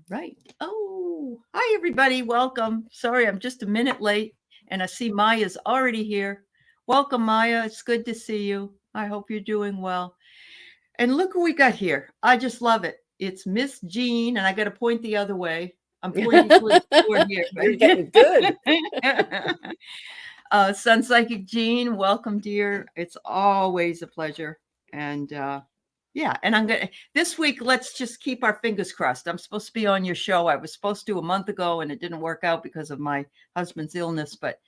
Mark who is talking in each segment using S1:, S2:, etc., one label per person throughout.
S1: Right. Oh, hi, everybody. Welcome. Sorry, I'm just a minute late, and I see Maya's already here. Welcome, Maya. It's good to see you. I hope you're doing well. And look who we got here. I just love it. It's Miss Jean, and I got to point the other way. I'm pointing toward here.
S2: You're getting good.
S1: SunPsychicJean, welcome, dear. It's always a pleasure. And yeah, and this week, let's just keep our fingers crossed. I'm supposed to be on your show. I was supposed to a month ago and it didn't work out because of my husband's illness, but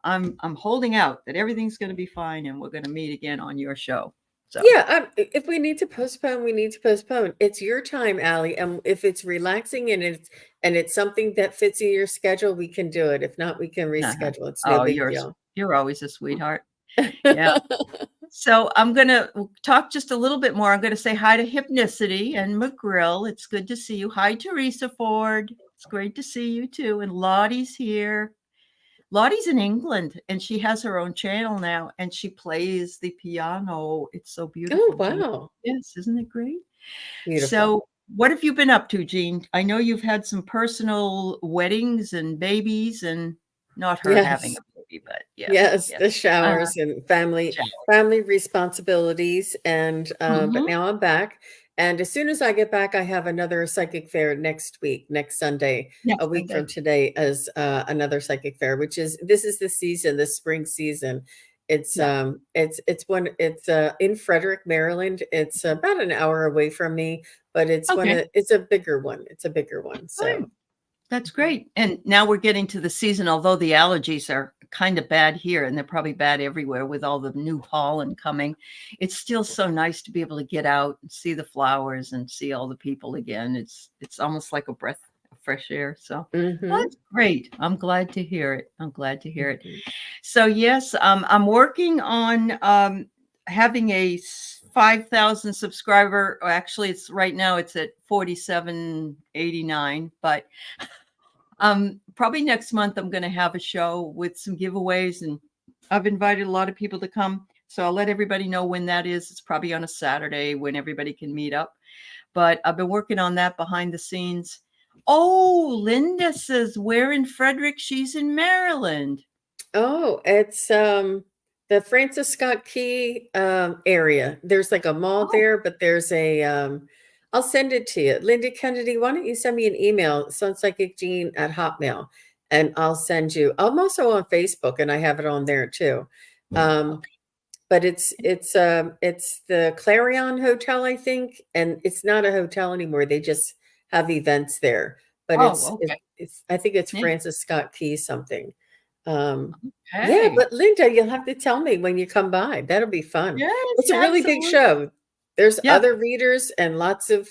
S1: I'm holding out that everything's going to be fine and we're going to meet again on your show. So
S2: Yeah, if we need to postpone, we need to postpone. It's your time, Aley, and if it's relaxing and it's something that fits in your schedule, we can do it. If not, we can
S1: uh-huh.
S2: reschedule. It's no
S1: Oh,
S2: big deal.
S1: you're always a sweetheart. Yeah. So I'm going to talk just a little bit more. I'm going to say hi to Hypnicity and McGrill. It's good to see you. Hi, Teresa Ford. It's great to see you too. And Lottie's here. Lottie's in England and she has her own channel now and she plays the piano. It's so beautiful.
S2: Oh,
S1: Jean.
S2: wow.
S1: Yes, isn't it great?
S2: Beautiful.
S1: So what have you been up to, Jean? I know you've had some personal weddings and babies and not her having
S2: Yes.
S1: a baby, but yes.
S2: Yes, the
S1: Uh,
S2: showers and family responsibilities. And but
S1: mhm.
S2: now I'm back. And as soon as I get back, I have another psychic fair next week, next Sunday, a
S1: Next
S2: week
S1: Sunday.
S2: from today, as another psychic fair, which is this is the season, the spring season. It's
S1: Yeah.
S2: it's in Frederick, Maryland. It's about an hour away from me, but
S1: Okay.
S2: it's a bigger one. It's a bigger one.
S1: Good.
S2: So
S1: That's great. And now we're getting to the season, although the allergies are kind of bad here and they're probably bad everywhere with all the new pollen coming. It's still so nice to be able to get out and see the flowers and see all the people again. It's almost like a breath of fresh air. So
S2: mhm.
S1: that's great. I'm glad to hear it. I'm glad to hear it. So yes, I'm working on having a 5,000 subscriber. Actually, it's right now it's at 4789, but probably next month I'm going to have a show with some giveaways, and I've invited a lot of people to come. So I'll let everybody know when that is. It's probably on a Saturday when everybody can meet up. But I've been working on that behind the scenes. Oh, Linda says we're in Frederick. She's in Maryland.
S2: Oh, it's the Francis Scott Key area. There's like a mall
S1: Oh,
S2: there, but there's a I'll send it to you. Linda Kennedy, why don't you send me an email, SunPsychicJean at Hotmail, and I'll send you. I'm also on Facebook and I have it on there too. Um,
S1: okay.
S2: but it's the Clarion Hotel, I think, and it's not a hotel anymore. They just have events there. But
S1: Oh, okay.
S2: it's I think it's
S1: Yeah.
S2: Francis Scott Key something. Um, yeah,
S1: Okay.
S2: but Linda, you'll have to tell me when you come by. That'll be fun.
S1: Yes,
S2: It's a really big
S1: absolutely.
S2: show. There's
S1: Yeah.
S2: other readers and lots of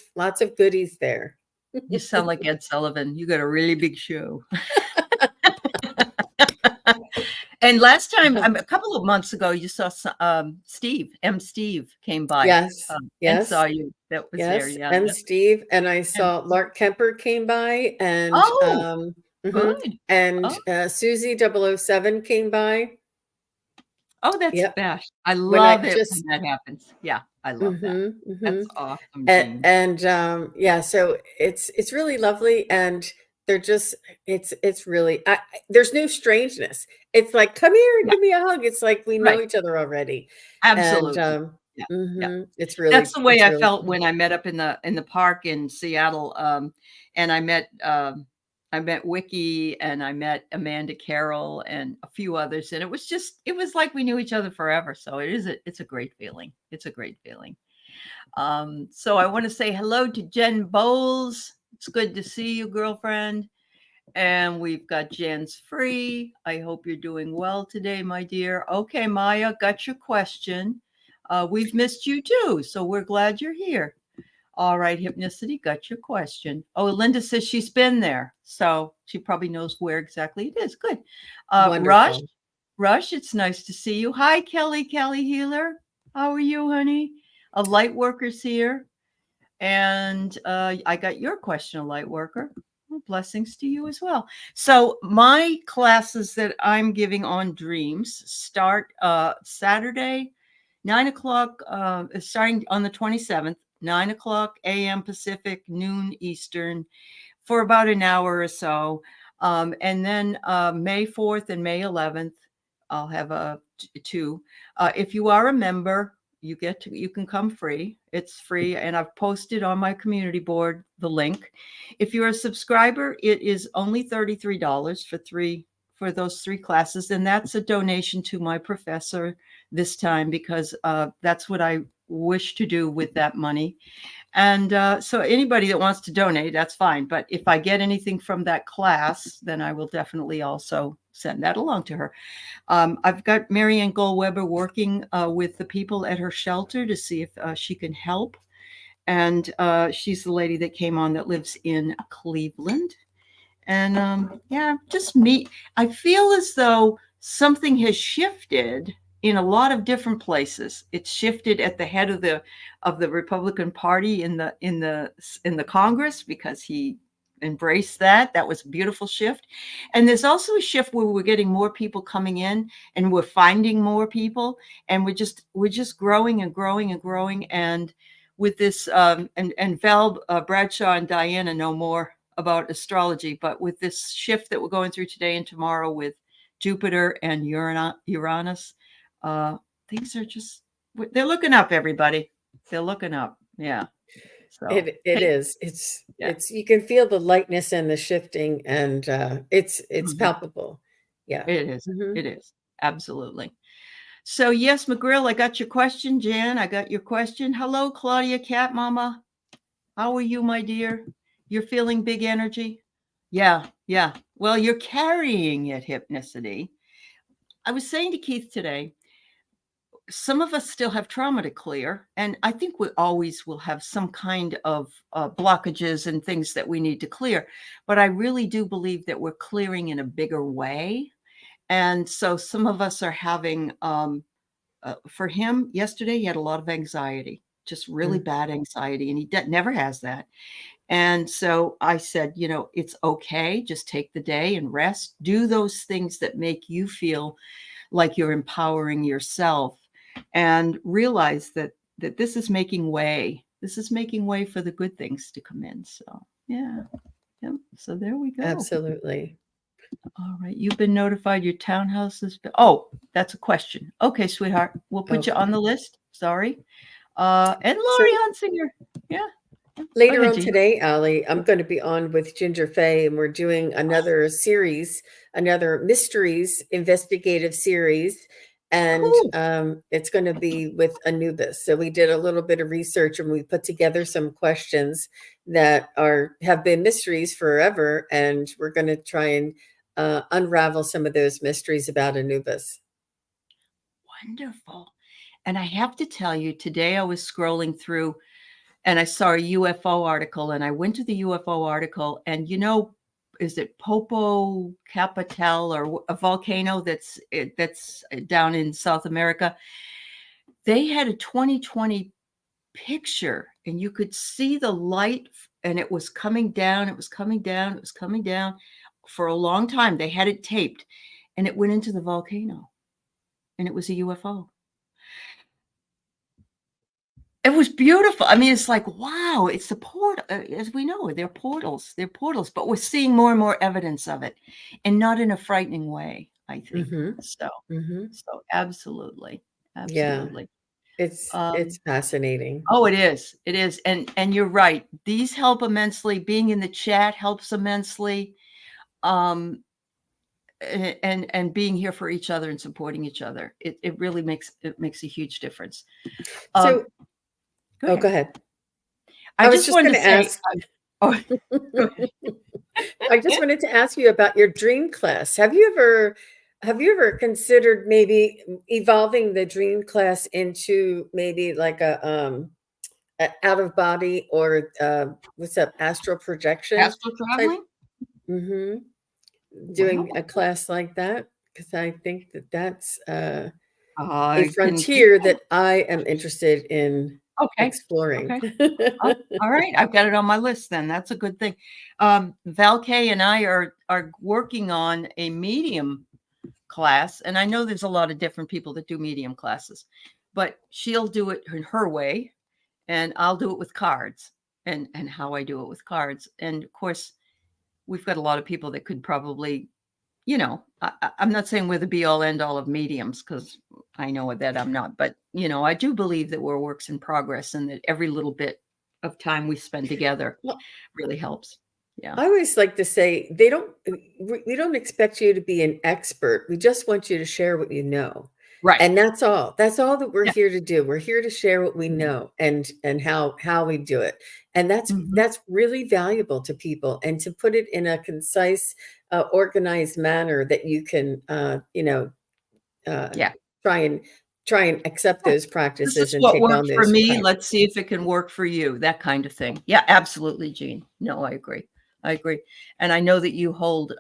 S2: goodies there.
S1: You sound like Ed Sullivan. You got a really big show. And last time, a couple of months ago, you saw Steve came by
S2: Yes,
S1: and saw
S2: yes,
S1: you. That was there.
S2: yes.
S1: Yeah.
S2: And Steve and I
S1: And
S2: saw Lark Kemper came by
S1: oh,
S2: mhm,
S1: good.
S2: and
S1: Oh,
S2: Susie 007 came by.
S1: oh, that's
S2: Yep.
S1: best. I
S2: When I
S1: love it when
S2: just
S1: that happens. Yeah, I love that.
S2: mhm,
S1: That's
S2: mhm.
S1: awesome,
S2: And,
S1: Jean.
S2: and yeah, so it's really lovely, and they're just it's really there's no strangeness. It's like, come here and
S1: Yeah,
S2: give me a hug. It's like we know
S1: right.
S2: each other already, and
S1: Absolutely. Yeah, yeah. That's the way
S2: it's
S1: I
S2: really
S1: felt
S2: fun.
S1: when I met up in the park in Seattle, and I met Wiki and I met Amanda Carroll and a few others, and it was like we knew each other forever. So it's a great feeling. It's a great feeling. So I want to say hello to Jen Bowles. It's good to see you, girlfriend. And we've got Jen's free. I hope you're doing well today, my dear. Okay, Maya, got your question. We've missed you too, so we're glad you're here. All right, Hypnicity, got your question. Oh, Linda says she's been there, so she probably knows where exactly it is. Good. Rush,
S2: Wonderful.
S1: Rush, it's nice to see you. Hi, Kelly Healer. How are you, honey? A light worker's here. And I got your question, a light worker. Well, blessings to you as well. So my classes that I'm giving on dreams start Saturday, 9 o'clock, starting on the 27th, 9 o'clock a.m. Pacific, noon Eastern, for about an hour or so. And then May 4th and May 11th, I'll have two. If you are a member, you can come free. It's free. And I've posted on my community board the link. If you're a subscriber, it is only $33 for those 3 classes. And that's a donation to my professor this time, because that's what I wish to do with that money. And so anybody that wants to donate, that's fine. But if I get anything from that class, then I will definitely also send that along to her. I've got Marianne Goldweber working with the people at her shelter to see if she can help. And she's the lady that came on that lives in Cleveland. And just meet. I feel as though something has shifted in a lot of different places. It's shifted at the head of the Republican Party in the Congress, because he embraced that. That was a beautiful shift. And there's also a shift where we're getting more people coming in, and we're finding more people, and we're just growing and growing and growing. And with this, and Val Bradshaw and Diana know more about astrology, but with this shift that we're going through today and tomorrow with Jupiter and Uranus, things are they're looking up, everybody. They're looking up. Yeah. So
S2: it is. It's you can feel the lightness and the shifting, and it's palpable. Yeah.
S1: It is. It is. Absolutely. So yes, McGrill, I got your question. Jan, I got your question. Hello, Claudia Cat Mama. How are you, my dear? You're feeling big energy? Yeah. Well, you're carrying it, Hypnicity. I was saying to Keith today, some of us still have trauma to clear. And I think we always will have some kind of blockages and things that we need to clear. But I really do believe that we're clearing in a bigger way. And so some of us are having, for him, yesterday, he had a lot of anxiety, just really bad anxiety. And he never has that. And so I said, it's okay. Just take the day and rest. Do those things that make you feel like you're empowering yourself, and realize that this is making way. This is making way for the good things to come in. So, yeah. So there we go.
S2: Absolutely.
S1: All right. You've been notified your townhouse has been. Oh, that's a question. Okay, sweetheart. We'll put you on the list. Sorry. And Lori Hunsinger. Yeah.
S2: Later on today, Aley, I'm going to be on with Ginger Faye, and we're doing another series, another mysteries investigative series. And it's going to be with Anubis. So we did a little bit of research, and we put together some questions that have been mysteries forever. And we're going to try and unravel some of those mysteries about Anubis.
S1: Wonderful. And I have to tell you, today I was scrolling through and I saw a UFO article, and I went to the UFO article, and is it Popocatépetl, or a volcano that's down in South America? They had a 2020 picture, and you could see the light, and it was coming down. It was coming down. It was coming down for a long time. They had it taped, and it went into the volcano, and it was a UFO. It was beautiful. I mean, it's like, wow, it's the portal. As we know, they're portals. They're portals, but we're seeing more and more evidence of it, and not in a frightening way, I think. So absolutely.
S2: Yeah, it's fascinating.
S1: Oh, it is. It is. And you're right. These help immensely. Being in the chat helps immensely. And being here for each other and supporting each other. It really makes a huge difference.
S2: So go ahead.
S1: I just wanted to
S2: ask.
S1: Go ahead.
S2: I just wanted to ask you about your dream class. Have you ever considered maybe evolving the dream class into maybe like a out of body, or what's up, astral projection?
S1: Astral traveling?
S2: Doing a class like that, because I think that's a
S1: frontier
S2: that I am interested in exploring.
S1: All right. I've got it on my list then. That's a good thing. Val Kay and I are working on a medium class. And I know there's a lot of different people that do medium classes, but she'll do it in her way, and I'll do it with cards, and how I do it with cards. And of course, we've got a lot of people that could probably, you know, I'm not saying we're the be all end all of mediums, because I know that I'm not, but you know, I do believe that we're works in progress, and that every little bit of time we spend together
S2: Well,
S1: really helps. Yeah.
S2: I always like to say we don't expect you to be an expert. We just want you to share what you know.
S1: Right.
S2: And that's all. That's all that we're
S1: Yeah.
S2: here to do. We're here to share what we know and how we do it. And that's really valuable to people, and to put it in a concise, organized manner that you can uh,
S1: Yeah.
S2: try and accept those
S1: This is
S2: practices and
S1: what
S2: take on
S1: worked for
S2: those
S1: me.
S2: practices.
S1: Let's see if it can work for you. That kind of thing. Yeah, absolutely, Jean. No, I agree. I agree. And I know that you hold,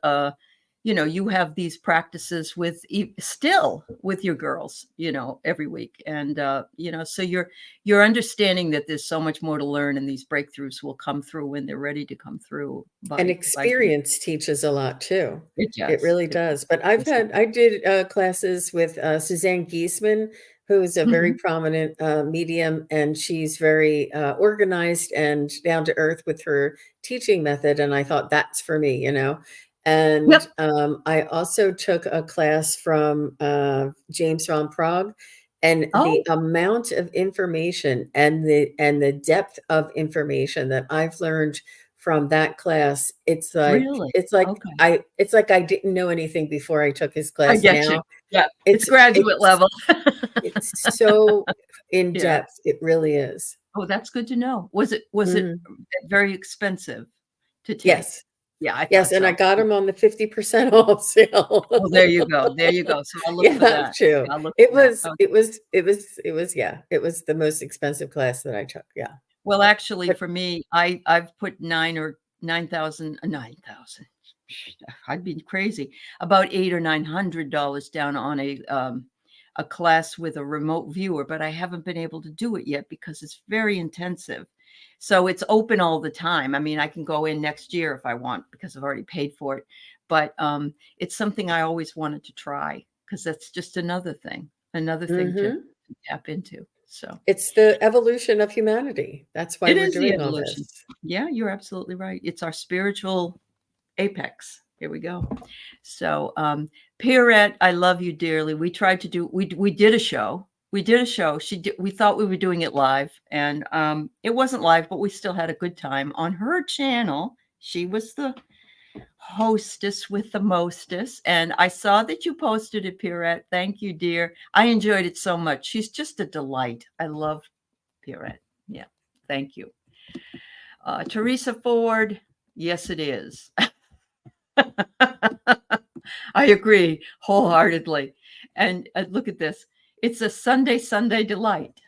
S1: you know, you have these practices with still with your girls, you know, every week. And, you know, so you're understanding that there's so much more to learn, and these breakthroughs will come through when they're ready to come through
S2: And
S1: by you.
S2: experience teaches a lot too.
S1: It
S2: It
S1: does.
S2: really
S1: It
S2: does. But
S1: does.
S2: I did classes with Suzanne Giesman, who's a very
S1: Mhm.
S2: prominent medium, and she's very organized and down to earth with her teaching method. And I thought, that's for me, you know. And
S1: Yep.
S2: I also took a class from James von Prague, and the
S1: Oh,
S2: amount of information and the depth of information that I've learned from that class,
S1: really? Okay.
S2: it's like I didn't know anything before I took his
S1: I
S2: class.
S1: get you.
S2: Now
S1: Yeah. It's graduate
S2: it's
S1: level.
S2: so in
S1: Yeah.
S2: depth. It really is.
S1: Oh, that's good to know. Was it
S2: Mhm.
S1: very expensive to take?
S2: Yes.
S1: Yeah, I
S2: Yes,
S1: thought
S2: and I
S1: so.
S2: got him on the 50% off sale.
S1: Oh, there you go. There you go. So I'll look
S2: You
S1: for
S2: have
S1: that.
S2: to.
S1: I'll look for that. Okay.
S2: Yeah, it was the most expensive class that I took, yeah.
S1: Well, actually,
S2: But
S1: for me, I've put 9,000, 9,000. I'd be crazy. About $800 or $900 down on a class with a remote viewer, but I haven't been able to do it yet because it's very intensive. So it's open all the time. I mean, I can go in next year if I want, because I've already paid for it. But it's something I always wanted to try, because that's just another thing to
S2: Mhm.
S1: tap into. So
S2: It's the evolution of humanity. That's why
S1: it
S2: we're
S1: is the
S2: doing all
S1: evolution.
S2: this.
S1: Yeah, you're absolutely right. It's our spiritual apex. Here we go. So, Pierrette, I love you dearly. We tried to do, we did a show. We did a show. We thought we were doing it live, and it wasn't live, but we still had a good time on her channel. She was the hostess with the mostest, and I saw that you posted it, Pierrette. Thank you, dear. I enjoyed it so much. She's just a delight. I love Pierrette. Yeah, thank you. Teresa Ford, yes, it is. I agree wholeheartedly. And look at this. It's a Sunday delight.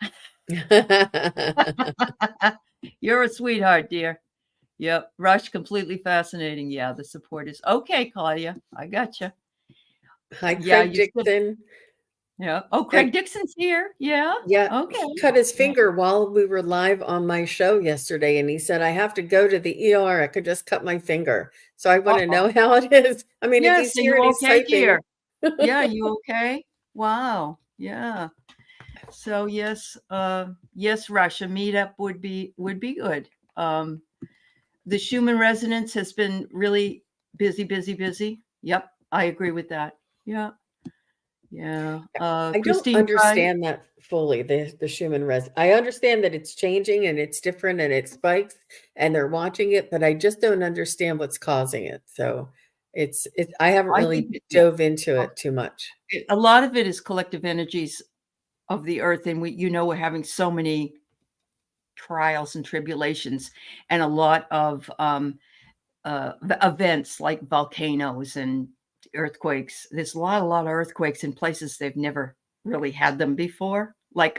S1: You're a sweetheart, dear. Yep. Rush, completely fascinating. Yeah, the support is okay, Claudia. I got you.
S2: Hi,
S1: Yeah,
S2: Craig
S1: you said,
S2: Dixon.
S1: yeah. Oh,
S2: And
S1: Craig Dixon's here. Yeah.
S2: yeah,
S1: Okay.
S2: he cut his
S1: Yeah.
S2: finger while we were live on my show yesterday, and he said, I have to go to the ER. I could just cut my finger. So I want to
S1: Uh-oh.
S2: know how it is. I mean, if
S1: Yes.
S2: he's
S1: Are
S2: here
S1: you
S2: and he's
S1: okay,
S2: typing.
S1: dear? Yeah. You okay? Wow. Yeah. So yes, yes, Russia meetup would be good. The Schumann resonance has been really busy. Yep, I agree with that. Yeah, yeah.
S2: I don't
S1: Christine Pride.
S2: understand that fully, the Schumann res. I understand that it's changing and it's different and it spikes and they're watching it, but I just don't understand what's causing it. So I haven't
S1: I
S2: really
S1: think yeah,
S2: dove into it too much.
S1: a lot of it is collective energies of the earth, and we're having so many trials and tribulations, and a lot of events like volcanoes and earthquakes. There's a lot of earthquakes in places they've never really had them before. Like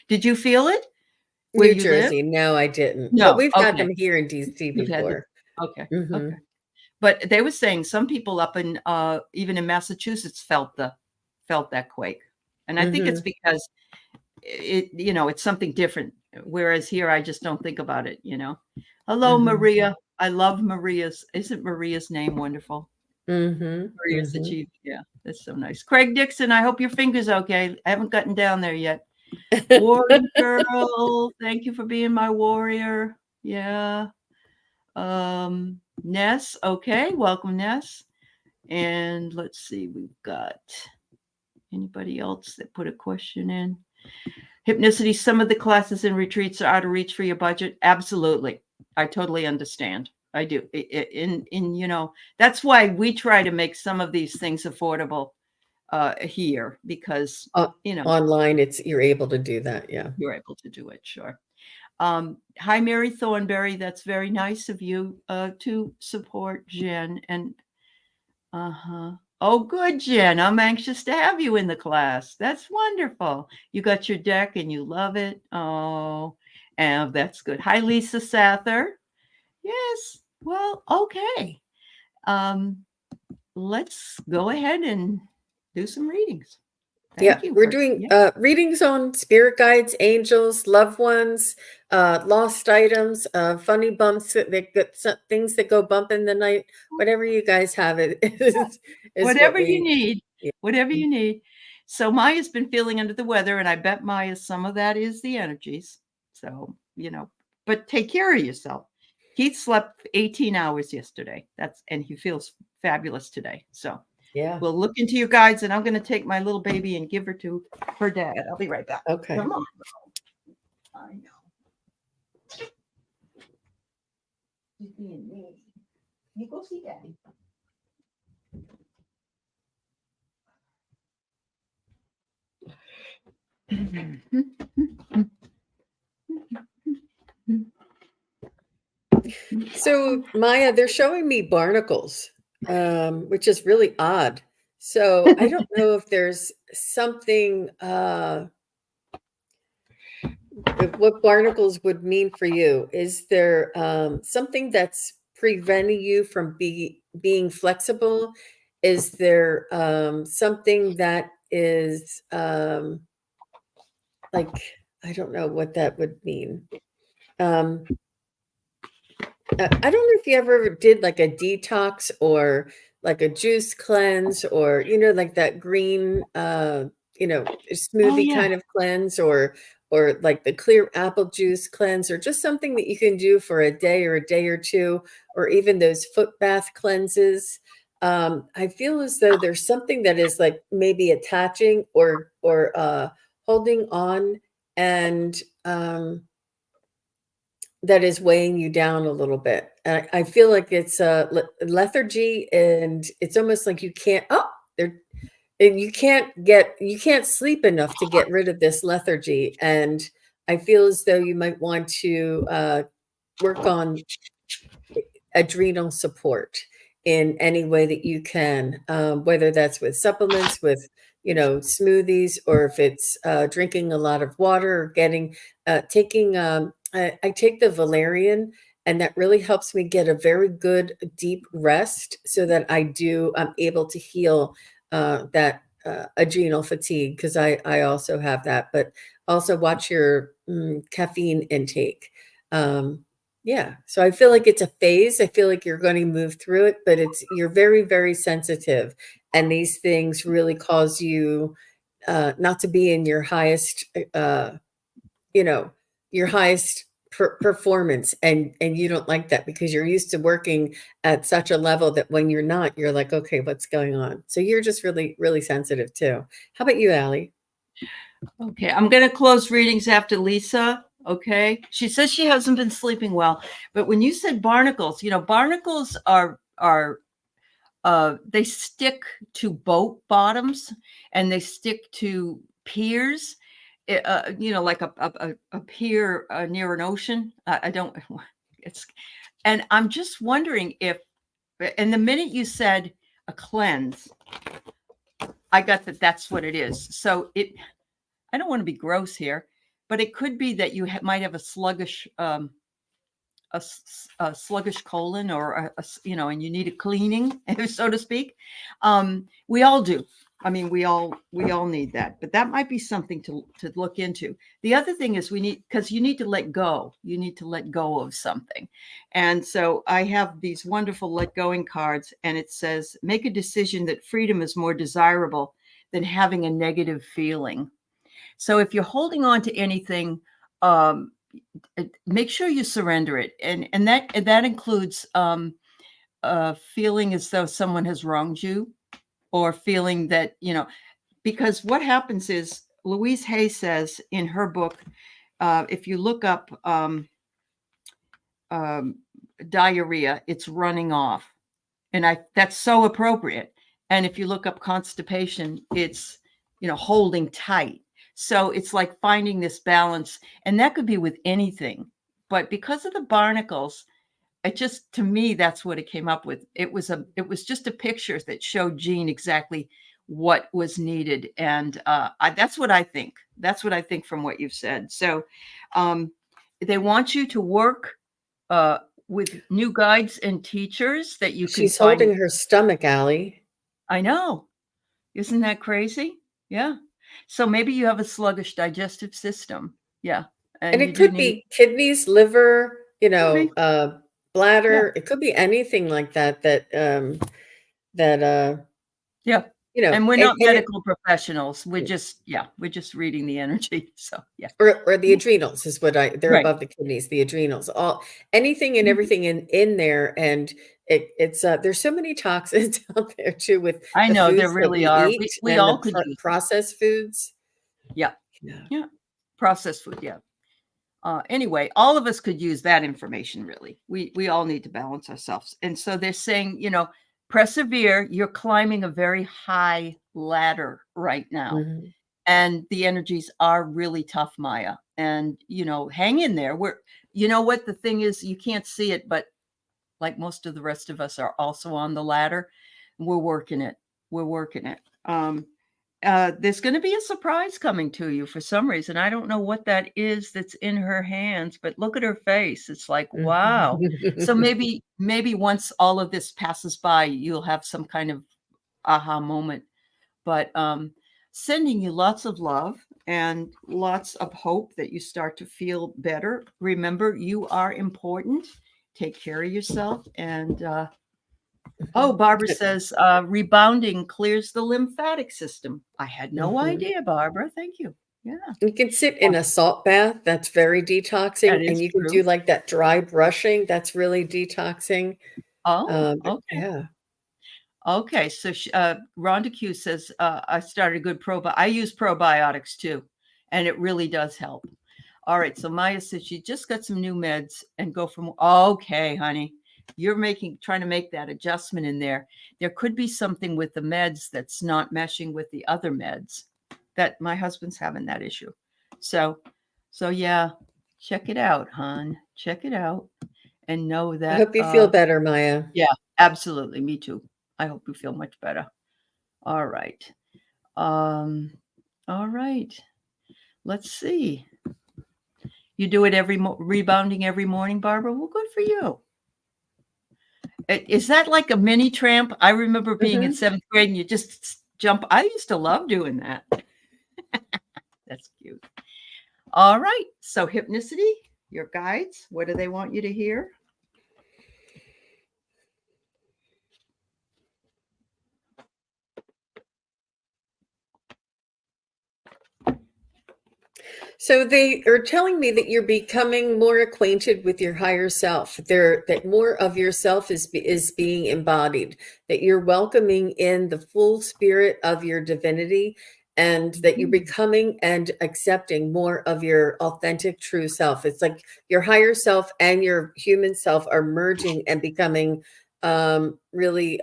S1: did you feel it where
S2: New
S1: you live?
S2: Jersey, no, I didn't, but
S1: No.
S2: we've had
S1: Okay.
S2: them here in DC
S1: You've had them.
S2: before.
S1: Okay. Okay.
S2: Mhm,
S1: But they were saying some people up in even in Massachusetts felt that quake. And I think it's
S2: mhm,
S1: because it's something different. Whereas here I just don't think about it. Hello,
S2: mhm,
S1: Maria. I love Maria's. Isn't Maria's name wonderful?
S2: mhm,
S1: Maria's the
S2: mhm.
S1: chief. Yeah, that's so nice. Craig Dixon, I hope your finger's okay. I haven't gotten down there yet. Warrior girl, thank you for being my warrior. Yeah. Ness. Okay. Welcome, Ness. And let's see, we've got anybody else that put a question in? Hypnicity, some of the classes and retreats are out of reach for your budget. Absolutely. I totally understand. I do. That's why we try to make some of these things affordable here, because,
S2: online, you're able to do that. Yeah.
S1: You're able to do it. Sure. Hi, Mary Thornberry. That's very nice of you to support Jen. And oh, good, Jen. I'm anxious to have you in the class. That's wonderful. You got your deck and you love it. Oh, and that's good. Hi, Lisa Sather. Yes. Well, okay. Let's go ahead and do some readings.
S2: Thank you. We're doing readings on spirit guides, angels, loved ones, lost items, funny bumps, things that go bump in the night. Whatever you guys have, is
S1: whatever you need. Yeah. Whatever you need. So Maya's been feeling under the weather, and I bet Maya some of that is the energies. So, but take care of yourself. Keith slept 18 hours yesterday. And he feels fabulous today. So
S2: yeah,
S1: we'll look into your guides, and I'm going to take my little baby and give her to her dad. I'll be right back.
S2: Okay.
S1: Come on. I know. He's being mean. You go see Daddy.
S2: So Maya, they're showing me barnacles, which is really odd. So I don't know if there's something, what barnacles would mean for you. Is there something that's preventing you from being flexible? Is there something that is like, I don't know what that would mean. I don't know if you ever did like a detox or like a juice cleanse, or like that green smoothie kind of cleanse, or like the clear apple juice cleanse, or just something that you can do for a day or two, or even those foot bath cleanses. I feel as though there's something that is like maybe attaching or holding on, and that is weighing you down a little bit. I feel like it's lethargy, and it's almost like you can't. You can't sleep enough to get rid of this lethargy, and I feel as though you might want to work on adrenal support in any way that you can, whether that's with supplements, with smoothies, or if it's drinking a lot of water, or taking I take the valerian, and that really helps me get a very good deep rest, so that I'm able to heal that adrenal fatigue, because I also have that. But also watch your caffeine intake. Yeah. So I feel like it's a phase. I feel like you're going to move through it, but you're very, very sensitive. And these things really cause you not to be in your highest, your highest performance. And you don't like that, because you're used to working at such a level that when you're not, you're like, okay, what's going on? So you're just really, really sensitive too. How about you, Aley?
S1: Okay. I'm going to close readings after Lisa. Okay. She says she hasn't been sleeping well, but when you said barnacles, barnacles are they stick to boat bottoms, and they stick to piers, like a pier near an ocean. And I'm just wondering if, and the minute you said a cleanse, I got that's what it is. So I don't want to be gross here, but it could be that you might have a sluggish, a sluggish colon, or and you need a cleaning, so to speak. We all do. I mean, we all need that, but that might be something to look into. The other thing is because you need to let go. You need to let go of something. And so I have these wonderful let going cards, and it says, make a decision that freedom is more desirable than having a negative feeling. So if you're holding on to anything, make sure you surrender it. And that includes feeling as though someone has wronged you, or feeling that, because what happens is, Louise Hay says in her book, if you look up diarrhea, it's running off. And that's so appropriate. And if you look up constipation, it's, holding tight. So it's like finding this balance, and that could be with anything. But because of the barnacles, to me, that's what it came up with. It was just a picture that showed Jean exactly what was needed. And that's what I think. That's what I think from what you've said. So they want you to work with new guides and teachers that you can
S2: She's
S1: find.
S2: holding her stomach, Aley.
S1: I know. Isn't that crazy? Yeah. So maybe you have a sluggish digestive system. Yeah.
S2: And it could be kidneys, liver, bladder. Yeah. It could be anything like that.
S1: Yeah. And we're not medical professionals. We're just reading the energy. So yeah.
S2: Or the adrenals is what they're right above the kidneys, the adrenals, anything and everything in there. And it's there's so many toxins out there too with
S1: I know there really are. We all could use
S2: processed foods.
S1: Yeah. Processed food. Yeah. Anyway, all of us could use that information. Really, we all need to balance ourselves. And so they're saying, persevere. You're climbing a very high ladder right now. Mm-hmm. And the energies are really tough, Maya. And, hang in there. What the thing is, you can't see it, but like most of the rest of us are also on the ladder. We're working it. There's going to be a surprise coming to you for some reason. I don't know what that is that's in her hands, but look at her face. It's like, wow. So maybe once all of this passes by, you'll have some kind of aha moment. But sending you lots of love and lots of hope that you start to feel better. Remember, you are important. Take care of yourself. And Barbara says rebounding clears the lymphatic system. I had no idea, Barbara. Thank you. Yeah.
S2: You can sit in a salt bath. That's very detoxing. And you can do like that dry brushing. That's really detoxing.
S1: Oh, okay.
S2: Yeah.
S1: Okay. So Rhonda Q says, I started a good I use probiotics too. And it really does help. All right. So Maya says she just got some new meds and go from, okay, honey. You're trying to make that adjustment in there. There could be something with the meds that's not meshing with the other meds. That my husband's having that issue. So yeah, check it out, hon. Check it out and know that.
S2: I hope you feel better, Maya.
S1: Yeah, absolutely. Me too. I hope you feel much better. All right. All right. Let's see. You do it rebounding every morning, Barbara? Well, good for you. Is that like a mini tramp? I remember being in 7th grade and you just jump. I used to love doing that. That's cute. All right. So Hypnicity, your guides, what do they want you to hear?
S2: So they are telling me that you're becoming more acquainted with your higher self, that more of yourself is being embodied, that you're welcoming in the full spirit of your divinity, and that you're becoming and accepting more of your authentic true self. It's like your higher self and your human self are merging and becoming really,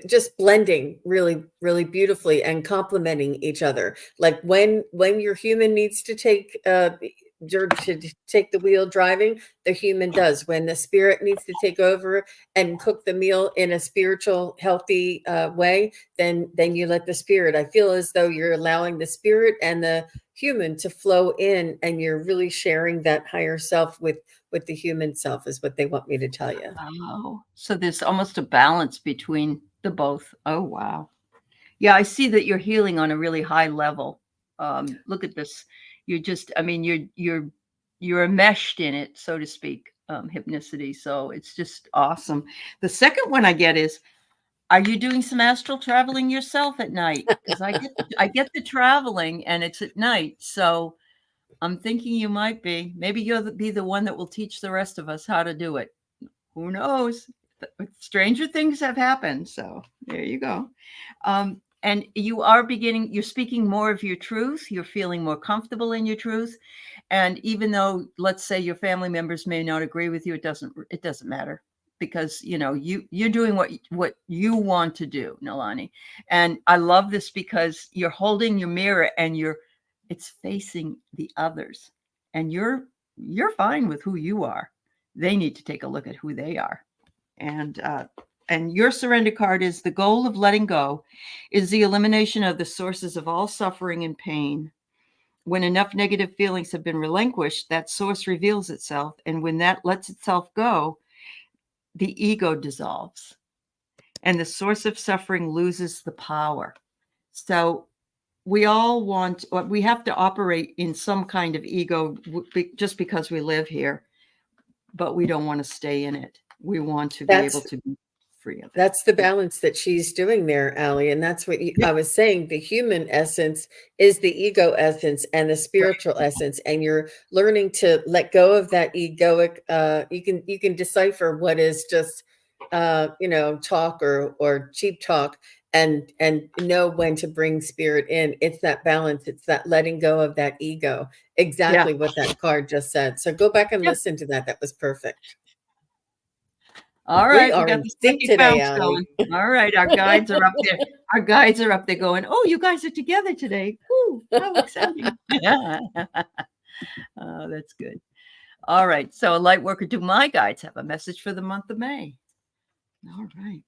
S2: just blending really, really beautifully and complementing each other. Like when your human needs to take the wheel driving, the human does. When the spirit needs to take over and cook the meal in a spiritual, healthy way, then you let the spirit. I feel as though you're allowing the spirit and the human to flow in, and you're really sharing that higher self with the human self, is what they want me to tell you.
S1: Oh, so there's almost a balance between the both. Oh, wow. Yeah, I see that you're healing on a really high level. Look at this. You're just, you're enmeshed in it, so to speak, Hypnicity. So it's just awesome. The second one I get is Are you doing some astral traveling yourself at night? Because I get the traveling and it's at night. So I'm thinking you might be. Maybe you'll be the one that will teach the rest of us how to do it. Who knows? Stranger things have happened. So there you go. And you're speaking more of your truth. You're feeling more comfortable in your truth. And even though, let's say, your family members may not agree with you, it doesn't matter, because you're doing what you want to do, Nalani. And I love this because you're holding your mirror and it's facing the others, and you're fine with who you are. They need to take a look at who they are. And your surrender card is: the goal of letting go is the elimination of the sources of all suffering and pain. When enough negative feelings have been relinquished, that source reveals itself. And when that lets itself go, the ego dissolves and the source of suffering loses the power. So we have to operate in some kind of ego just because we live here, but we don't want to stay in it. We want to be able to be free of it.
S2: That's the balance that she's doing there, Aley. And that's what I was saying. The human essence is the ego essence and the spiritual essence. And you're learning to let go of that egoic. You can decipher what is just talk or cheap talk, and know when to bring spirit in. It's that balance. It's that letting go of that ego. Exactly what that card just said. So go back and listen to that. That was perfect.
S1: All right,
S2: we got the sync today, Aley.
S1: Going. All right, our guides are up there. Our guides are up there going, "Oh, you guys are together today. Ooh, how exciting!" Oh, that's good. All right, so a light worker, do my guides have a message for the month of May? All right.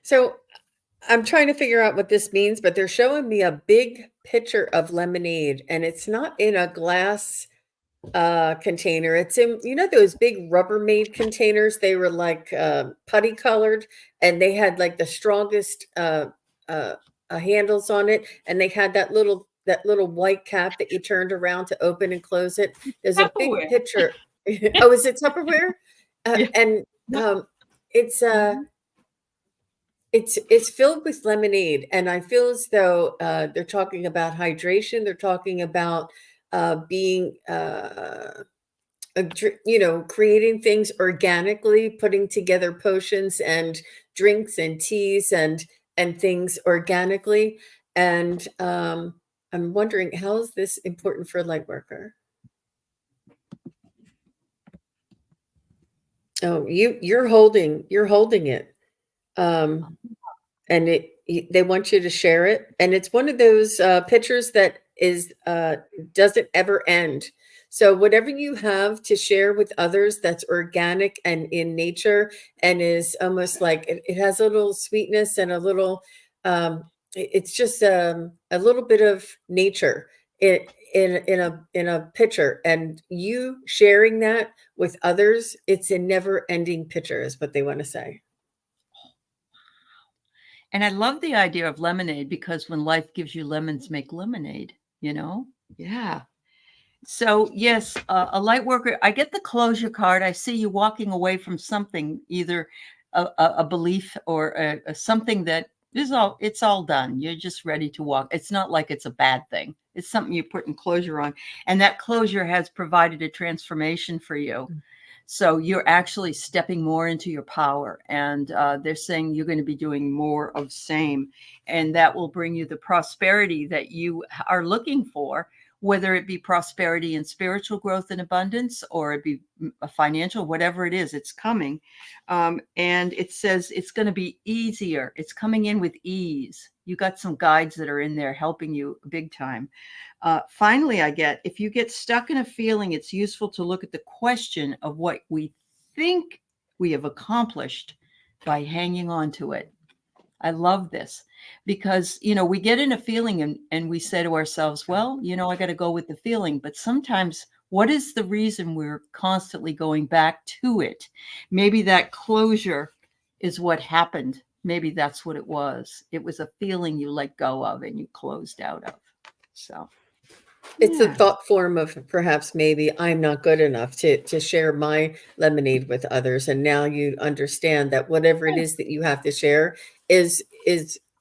S2: So I'm trying to figure out what this means, but they're showing me a big pitcher of lemonade, and it's not in a glass container. It's in, those big Rubbermaid containers. They were like putty colored, and they had like the strongest handles on it, and they had that little white cap that you turned around to open and close it. There's a big pitcher. Oh, is it Tupperware? And it's filled with lemonade, and I feel as though they're talking about hydration. They're talking about being, creating things organically, putting together potions and drinks and teas and things organically. And I'm wondering, how is this important for a light worker? Oh, you're holding it. And they want you to share it, and it's one of those pictures that is doesn't ever end. So whatever you have to share with others that's organic and in nature, and is almost like it has a little sweetness and a little it's just a little bit of nature in a picture, and you sharing that with others, it's a never-ending picture is what they want to say.
S1: And I love the idea of lemonade, because when life gives you lemons, make lemonade, Yeah. So yes, a light worker, I get the closure card. I see you walking away from something, either a belief or something that it's all done. You're just ready to walk. It's not like it's a bad thing. It's something you're putting closure on. And that closure has provided a transformation for you. So you're actually stepping more into your power, and they're saying you're going to be doing more of same, and that will bring you the prosperity that you are looking for, whether it be prosperity and spiritual growth and abundance, or it be a financial, whatever it is, it's coming. And it says it's going to be easier. It's coming in with ease. You got some guides that are in there helping you big time. Finally, if you get stuck in a feeling, it's useful to look at the question of what we think we have accomplished by hanging on to it. I love this because, we get in a feeling and we say to ourselves, well, I got to go with the feeling. But sometimes, what is the reason we're constantly going back to it? Maybe that closure is what happened. Maybe that's what it was. It was a feeling you let go of and you closed out of. So
S2: it's a thought form of perhaps maybe I'm not good enough to share my lemonade with others. And now you understand that whatever it is that you have to share is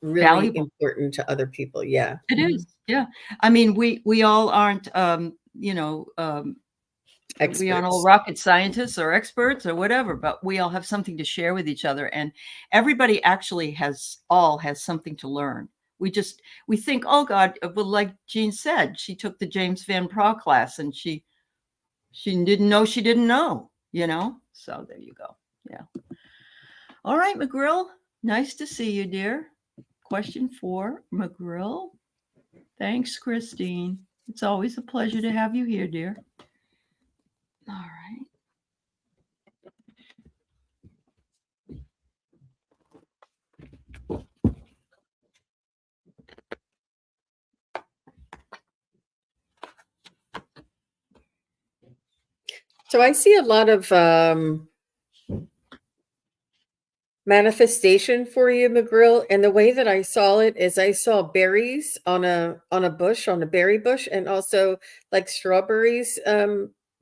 S2: really
S1: valuable.
S2: important to other people. Yeah.
S1: It is. Yeah. I mean, we all aren't, we aren't all
S2: Experts.
S1: rocket scientists or experts or whatever, but we all have something to share with each other. And everybody actually has something to learn. We think, oh God, well, like Jean said, she took the James Van Praagh class and she didn't know she didn't know, So there you go. Yeah. All right, McGrill. Nice to see you, dear. Question 4, McGrill. Thanks, Christine. It's always a pleasure to have you here, dear. All right.
S2: So I see a lot of manifestation for you, McGrill. And the way that I saw it is I saw berries on a bush, on a berry bush, and also like strawberries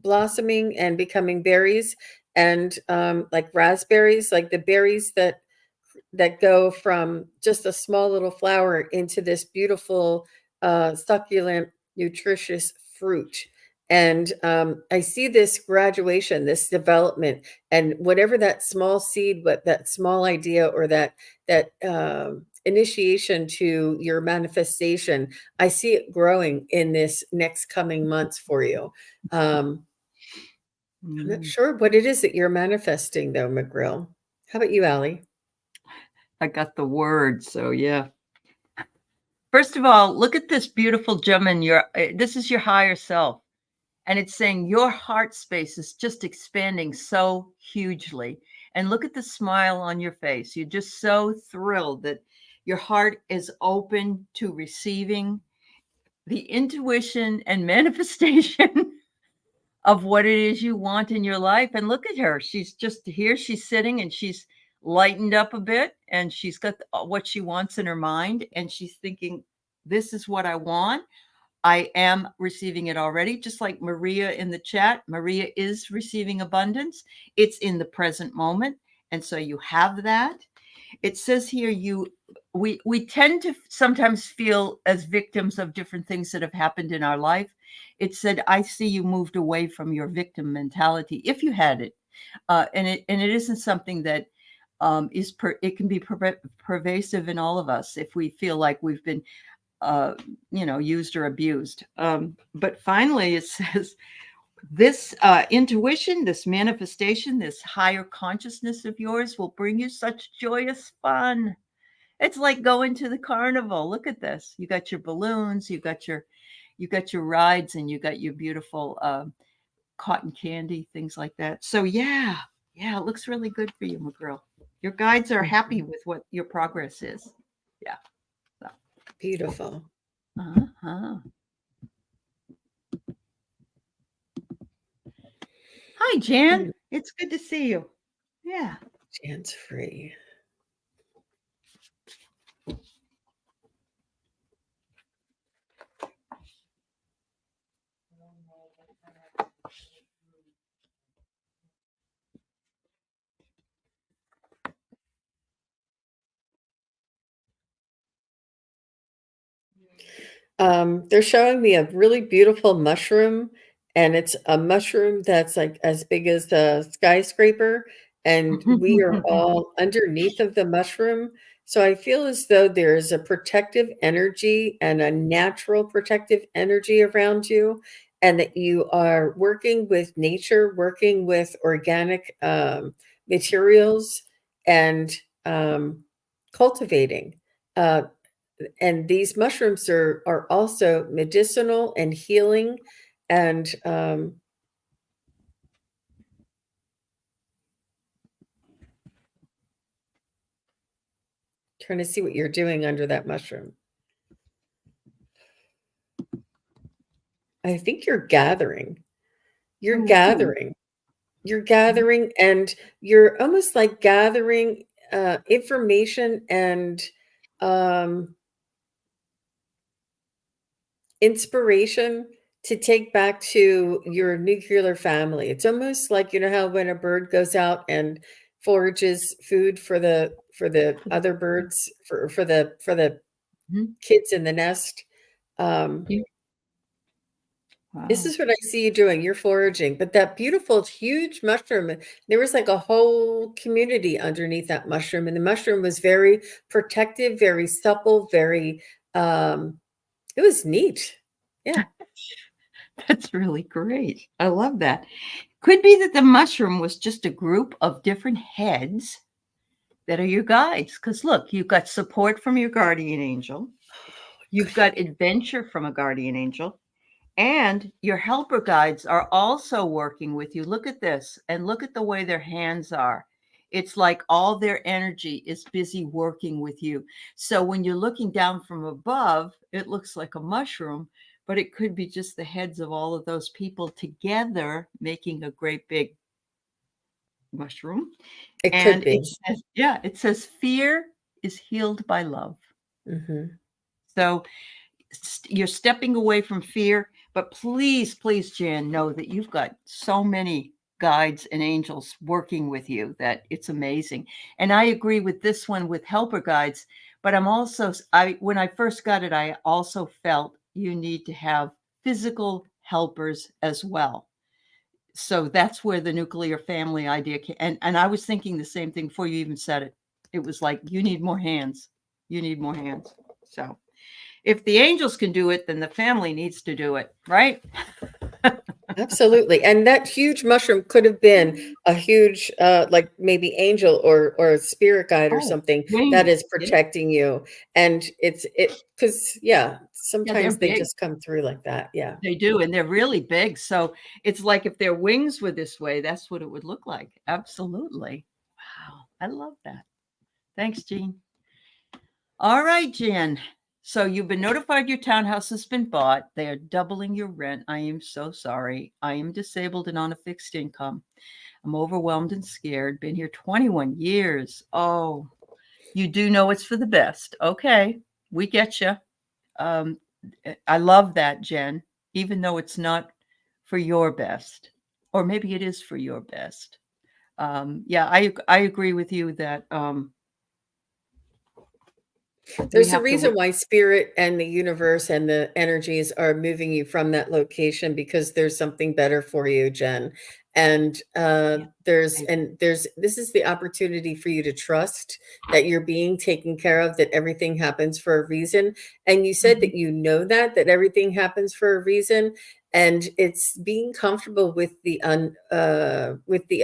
S2: blossoming and becoming berries, and like raspberries, like the berries that go from just a small little flower into this beautiful, succulent, nutritious fruit. And I see this graduation, this development, and whatever that small seed, what that small idea, or that initiation to your manifestation, I see it growing in this next coming months for you. I'm not sure what it is that you're manifesting, though, McGrill. How about you, Aley?
S1: I got the word, so yeah. First of all, look at this beautiful gem in this is your higher self. And it's saying your heart space is just expanding so hugely. And look at the smile on your face. You're just so thrilled that your heart is open to receiving the intuition and manifestation of what it is you want in your life. And look at her. She's just here. She's sitting and she's lightened up a bit and she's got what she wants in her mind. And she's thinking, this is what I want. I am receiving it already, just like Maria in the chat. Maria is receiving abundance. It's in the present moment. And so you have that. It says here, we tend to sometimes feel as victims of different things that have happened in our life. It said, I see you moved away from your victim mentality, if you had it. And it isn't something that it can be pervasive in all of us if we feel like we've been used or abused. But finally, it says this intuition, this manifestation, this higher consciousness of yours will bring you such joyous fun. It's like going to the carnival. Look at this. You got your balloons, you got your rides, and you got your beautiful cotton candy, things like that. So yeah, it looks really good for you, McGrill. Your guides are happy with what your progress is. Yeah. So.
S2: Beautiful.
S1: Uh-huh. Hi, Jan. It's good to see you. Yeah.
S2: Jan's free. They're showing me a really beautiful mushroom, and it's a mushroom that's like as big as a skyscraper, and we are all underneath of the mushroom. So I feel as though there's a protective energy and a natural protective energy around you, and that you are working with nature, working with organic materials, and cultivating. And these mushrooms are also medicinal and healing, and Trying to see what you're doing under that mushroom. I think you're gathering. You're
S1: Ooh.
S2: gathering. You're gathering, and you're almost like gathering information and um, inspiration to take back to your nuclear family. It's almost like, you know how when a bird goes out and forages food for the other birds, for the
S1: Mhm.
S2: kids in the nest. Um,
S1: Yeah.
S2: this
S1: Wow.
S2: is what I see you doing. You're foraging, but that beautiful, huge mushroom, there was like a whole community underneath that mushroom. And the mushroom was very protective, very supple, very, it was neat. Yeah.
S1: That's really great. I love that. Could be that the mushroom was just a group of different heads that are your guides. Because look, you've got support from your guardian angel, you've got adventure from a guardian angel, and your helper guides are also working with you. Look at this and look at the way their hands are. It's like all their energy is busy working with you. So when you're looking down from above, it looks like a mushroom, but it could be just the heads of all of those people together making a great big mushroom.
S2: It could
S1: And
S2: be.
S1: it says, yeah, it says fear is healed by love.
S2: Mhm.
S1: So you're stepping away from fear, but please, please, Jan, know that you've got so many guides and angels working with you that it's amazing. And I agree with this one with helper guides, but I'm also, when I first got it, I also felt you need to have physical helpers as well. So that's where the nuclear family idea came. And I was thinking the same thing before you even said it. It was like, you need more hands. You need more hands. So if the angels can do it, then the family needs to do it, right?
S2: Absolutely. And that huge mushroom could have been a huge, like maybe angel or a spirit guide or
S1: Oh,
S2: something that
S1: wings.
S2: is protecting you. And because, yeah,
S1: Yeah, they're
S2: sometimes they
S1: big.
S2: just come through like that. Yeah.
S1: They do, and they're really big. So it's like if their wings were this way, that's what it would look like. Absolutely. Wow. I love that. Thanks, Jean. All right, Jan. So you've been notified your townhouse has been bought. They are doubling your rent. I am so sorry. I am disabled and on a fixed income. I'm overwhelmed and scared. Been here 21 years. Oh, you do know it's for the best. Okay, we get you. Um, I love that, Jen, even though it's not for your best, or maybe it is for your best. Yeah, I agree with you that we
S2: There's a
S1: have to
S2: reason why spirit and the universe and the energies are moving you from that location because there's something better for you, Jen. And
S1: yeah,
S2: there's this is the opportunity for you to trust that you're being taken care of, that everything happens for a reason. And you said
S1: mhm,
S2: that you know that everything happens for a reason. And it's being comfortable with the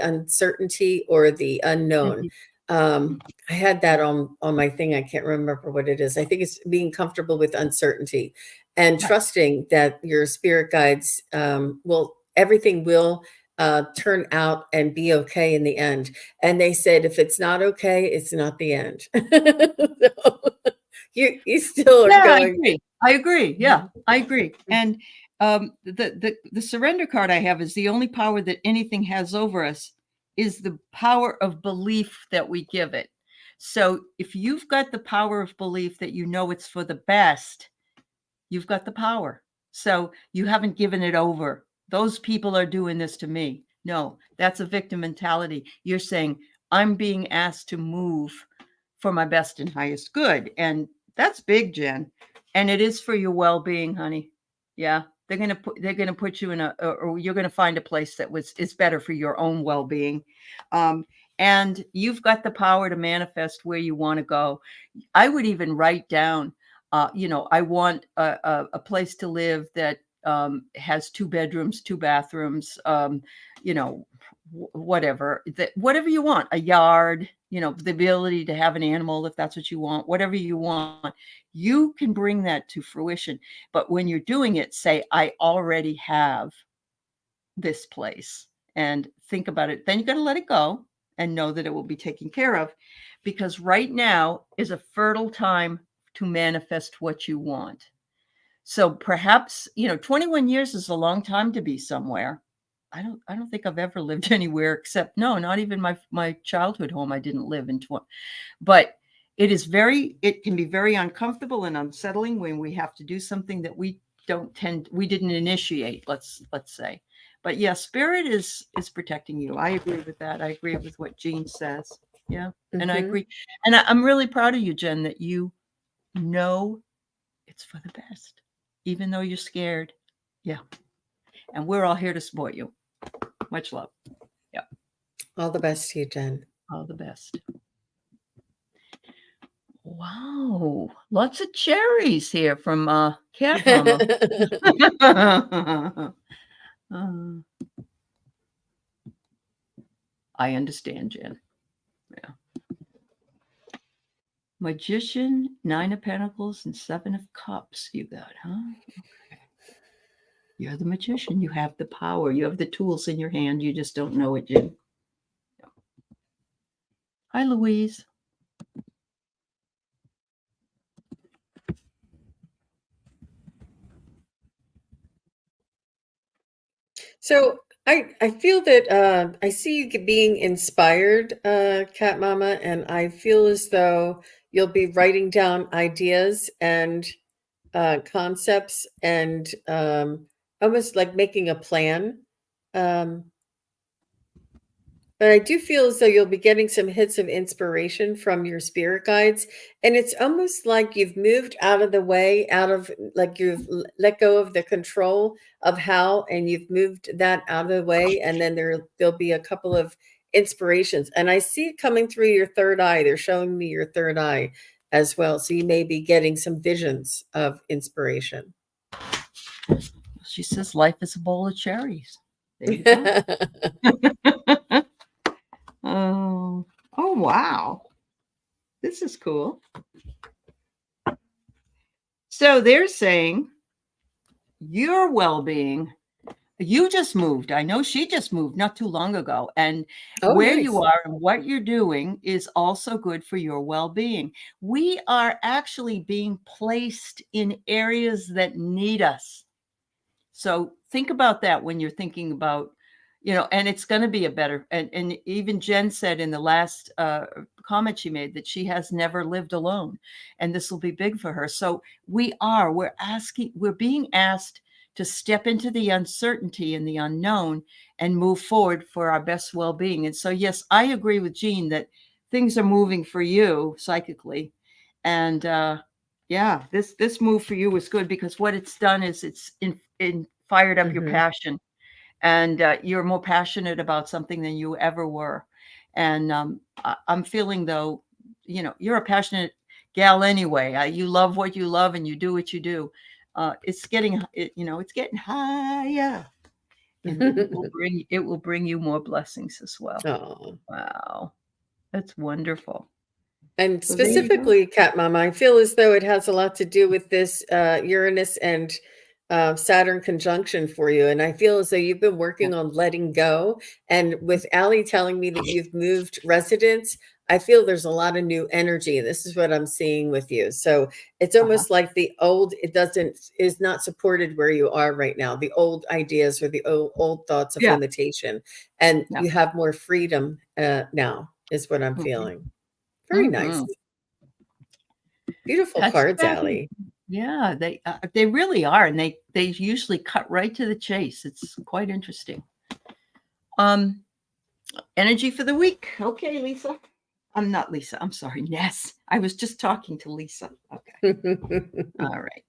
S2: uncertainty or the unknown.
S1: mhm,
S2: Um, I had that on my thing. I can't remember what it is. I think it's being comfortable with uncertainty and
S1: right.
S2: trusting that your spirit guides will everything will turn out and be okay in the end. And they said, if it's not okay, it's not the end. So, you still are
S1: Yeah, I
S2: going.
S1: agree. I agree. Yeah,
S2: Mhm.
S1: I agree. And the surrender card I have is the only power that anything has over us is the power of belief that we give it. So if you've got the power of belief that you know it's for the best, you've got the power. So you haven't given it over. Those people are doing this to me. No, that's a victim mentality. You're saying, I'm being asked to move for my best and highest good. And that's big, Jen. And it is for your well-being, honey. Yeah. They're gonna put you in or you're gonna find a place that is better for your own well-being. Um, and you've got the power to manifest where you want to go. I would even write down I want a place to live that has 2 bedrooms, 2 bathrooms, whatever, whatever you want, a yard, the ability to have an animal if that's what you want, whatever you want, you can bring that to fruition. But when you're doing it, say, I already have this place and think about it. Then you got to let it go and know that it will be taken care of, because right now is a fertile time to manifest what you want. So perhaps, 21 years is a long time to be somewhere. I don't think I've ever lived anywhere except, no, not even my childhood home. I didn't live in 20, but it can be very uncomfortable and unsettling when we have to do something that we didn't initiate, let's say. But yeah, spirit is protecting you. I agree with that. I agree with what Jean says. Yeah. And I agree. And I'm really proud of you, Jen, that you know it's for the best, even though you're scared. Yeah. And we're all here to support you. Much love. Yeah.
S2: All the best to you, Jen.
S1: All the best. Wow. Lots of cherries here from Cat Mama. I understand, Jen. Yeah. Magician, 9 of Pentacles, and 7 of Cups you got, huh? Okay. You're the magician. You have the power. You have the tools in your hand. You just don't know it, Jen. Yeah. Hi, Louise.
S2: So I feel that I see you being inspired, Cat Mama, and I feel as though you'll be writing down ideas and concepts and almost like making a plan. But I do feel as though you'll be getting some hits of inspiration from your spirit guides. And it's almost like you've moved out of the way, like you've let go of the control of how, and you've moved that out of the way. And then there'll be a couple of inspirations. And I see it coming through your third eye. They're showing me your third eye as well. So you may be getting some visions of inspiration.
S1: She says life is a bowl of cherries. There you go. Oh, wow. This is cool. So they're saying your well-being, you just moved. I know she just moved not too long ago. And where
S2: nice.
S1: you are and what you're doing is also good for your well-being. We are actually being placed in areas that need us. So think about that when you're thinking about, and it's going to be a better, and even Jen said in the last comment she made that she has never lived alone, and this will be big for her. So we're being asked to step into the uncertainty and the unknown and move forward for our best well-being. And so, yes, I agree with Jean that things are moving for you psychically. And yeah, this move for you was good because what it's done is it's fired up your passion, and you're more passionate about something than you ever were. And I'm feeling, though, you're a passionate gal anyway. You love what you love and you do what you do. It's getting higher, and it will bring you more blessings as well.
S2: Oh,
S1: wow, that's wonderful.
S2: And specifically, Cat Mama, I feel as though it has a lot to do with this Uranus and Saturn conjunction for you. And I feel as though you've been working on letting go. And with Aley telling me that you've moved residence, I feel there's a lot of new energy. This is what I'm seeing with you. So it's almost like the old, is not supported where you are right now. The old ideas or the old thoughts of limitation. And you have more freedom now, is what I'm feeling. Very nice. Beautiful cards, Aley.
S1: Yeah, they really are, and they usually cut right to the chase. It's quite interesting. Energy for the week. Okay, Lisa. I'm not Lisa. I'm sorry, Ness. I was just talking to Lisa. Okay. All right.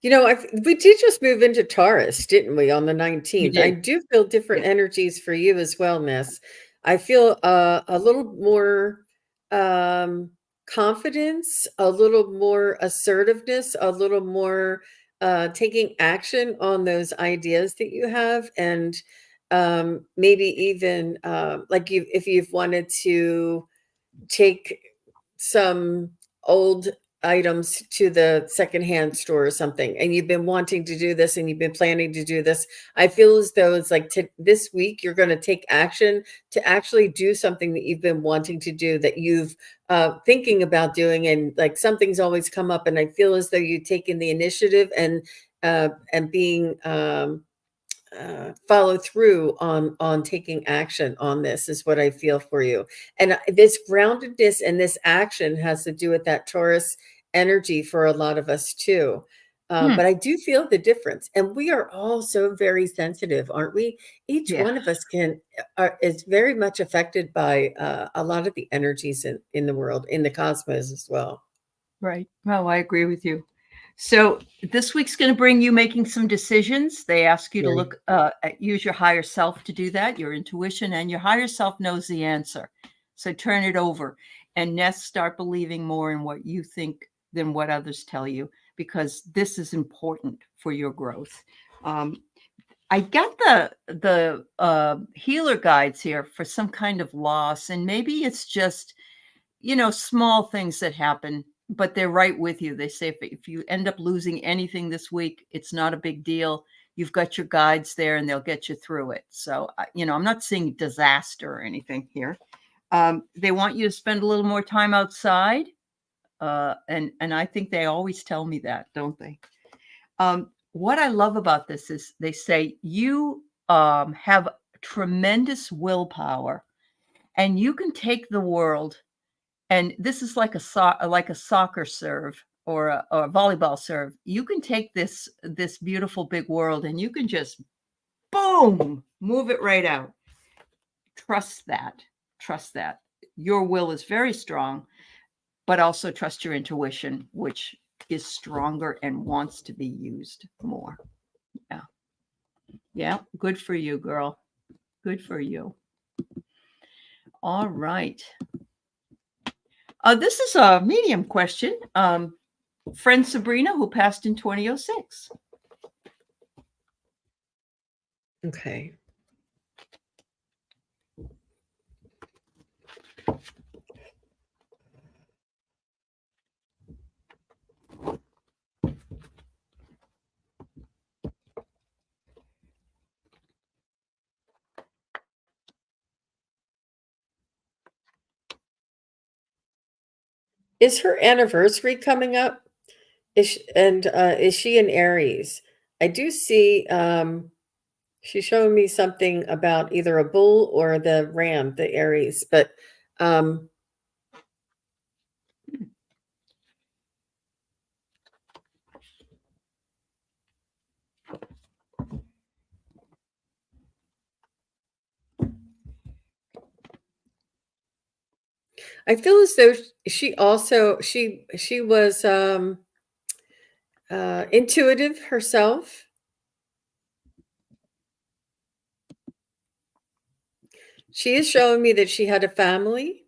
S2: We did just move into Taurus, didn't we, on the 19th? I do feel different energies for you as well, Miss. I feel a little more confidence, a little more assertiveness, a little more taking action on those ideas that you have. And maybe even like if you've wanted to take some old items to the secondhand store or something, and you've been wanting to do this and you've been planning to do this. I feel as though it's like this week you're going to take action to actually do something that you've been wanting to do, that you've thinking about doing, and like something's always come up, and I feel as though you've taken the initiative and being follow through on taking action on this is what I feel for you. And this groundedness and this action has to do with that Taurus energy for a lot of us too. But I do feel the difference, and we are all so very sensitive, aren't we? Each
S1: Yeah.
S2: one of us is very much affected by a lot of the energies in the world, in the cosmos as well.
S1: Right. Well, I agree with you. So this week's going to bring you making some decisions. They ask you to look, use your higher self to do that, your intuition, and your higher self knows the answer. So turn it over and start believing more in what you think than what others tell you, because this is important for your growth. I got the healer guides here for some kind of loss, and maybe it's just, small things that happen, but they're right with you. They say if you end up losing anything this week, it's not a big deal. You've got your guides there and they'll get you through it. So, I'm not seeing disaster or anything here. They want you to spend a little more time outside. And I think they always tell me that, don't they? What I love about this is they say you have tremendous willpower and you can take the world. And this is like a soccer serve or a volleyball serve. You can take this beautiful big world and you can just boom, move it right out. Trust that. Trust that. Your will is very strong, but also trust your intuition, which is stronger and wants to be used more. Yeah. Yeah. Good for you, girl. Good for you. All right. This is a medium question. Friend Sabrina, who passed in 2006.
S2: Okay. Is her anniversary coming up? Is she in Aries? I do see she's showing me something about either a bull or the ram, the Aries, but I feel as though she was intuitive herself. She is showing me that she had a family,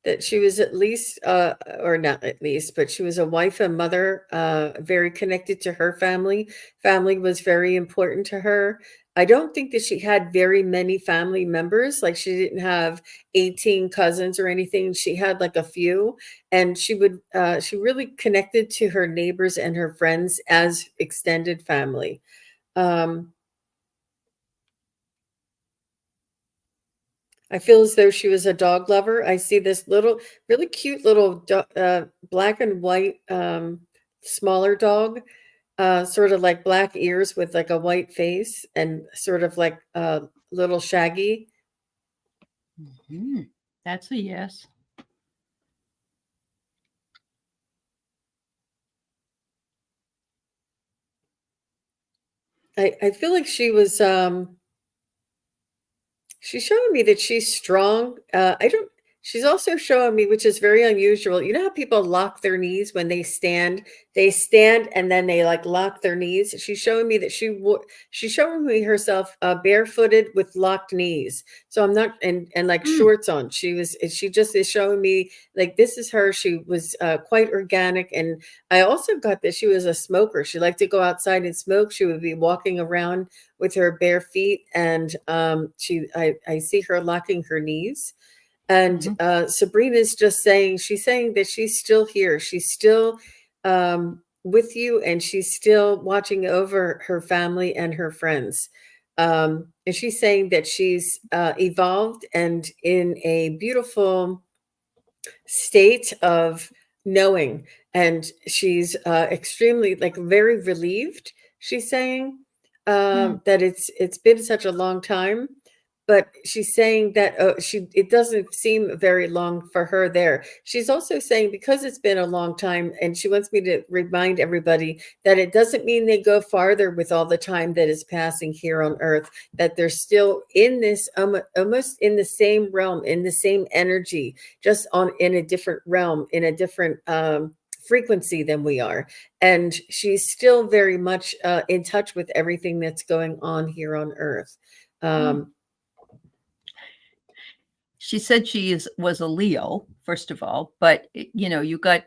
S2: that she was at least, or not at least, but she was a wife and mother, very connected to her family. Family was very important to her. I don't think that she had very many family members. Like she didn't have 18 cousins or anything. She had like a few, and she really connected to her neighbors and her friends as extended family. I feel as though she was a dog lover. I see this really cute little black and white, smaller dog, sort of like black ears with like a white face and sort of like little shaggy.
S1: Mm-hmm. That's a yes.
S2: I feel like she was she's showing me that she's strong. She's also showing me, which is very unusual. You know how people lock their knees when they stand? They stand and then they like lock their knees. She's showing me that she's showing me herself barefooted with locked knees. So I'm not and like
S1: Mm,
S2: shorts on. She just is showing me like this is her. She was quite organic, and I also got that she was a smoker. She liked to go outside and smoke. She would be walking around with her bare feet, and I see her locking her knees. And
S1: mhm,
S2: Sabrina's just saying, she's saying that she's still here. She's still with you, and she's still watching over her family and her friends. And she's saying that she's evolved and in a beautiful state of knowing. And she's extremely, like, very relieved. She's saying
S1: mm.
S2: that it's been such a long time, but she's saying that it doesn't seem very long for her there. She's also saying because it's been a long time, and she wants me to remind everybody that it doesn't mean they go farther with all the time that is passing here on Earth. That they're still in this almost in the same realm, in the same energy, just on in a different realm, in a different frequency than we are. And she's still very much in touch with everything that's going on here on Earth.
S1: Mm.
S2: Um,
S1: She said was a Leo, first of all, but you got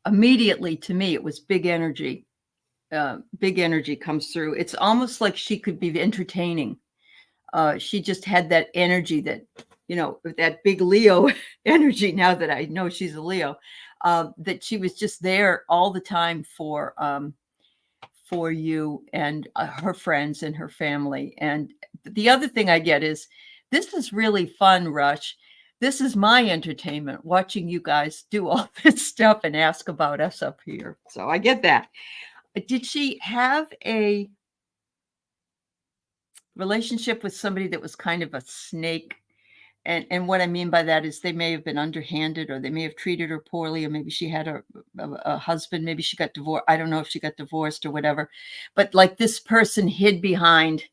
S1: immediately to me it was big energy. Big energy comes through. It's almost like she could be entertaining. She just had that energy that big Leo energy. Now that I know she's a Leo, that she was just there all the time for you and her friends and her family. And the other thing I get is this is really fun, Rush. This is my entertainment, watching you guys do all this stuff and ask about us up here. So I get that. Did she have a relationship with somebody that was kind of a snake? And what I mean by that is they may have been underhanded, or they may have treated her poorly, or maybe she had a husband, maybe she got divorced. I don't know if she got divorced or whatever, but like this person hid behind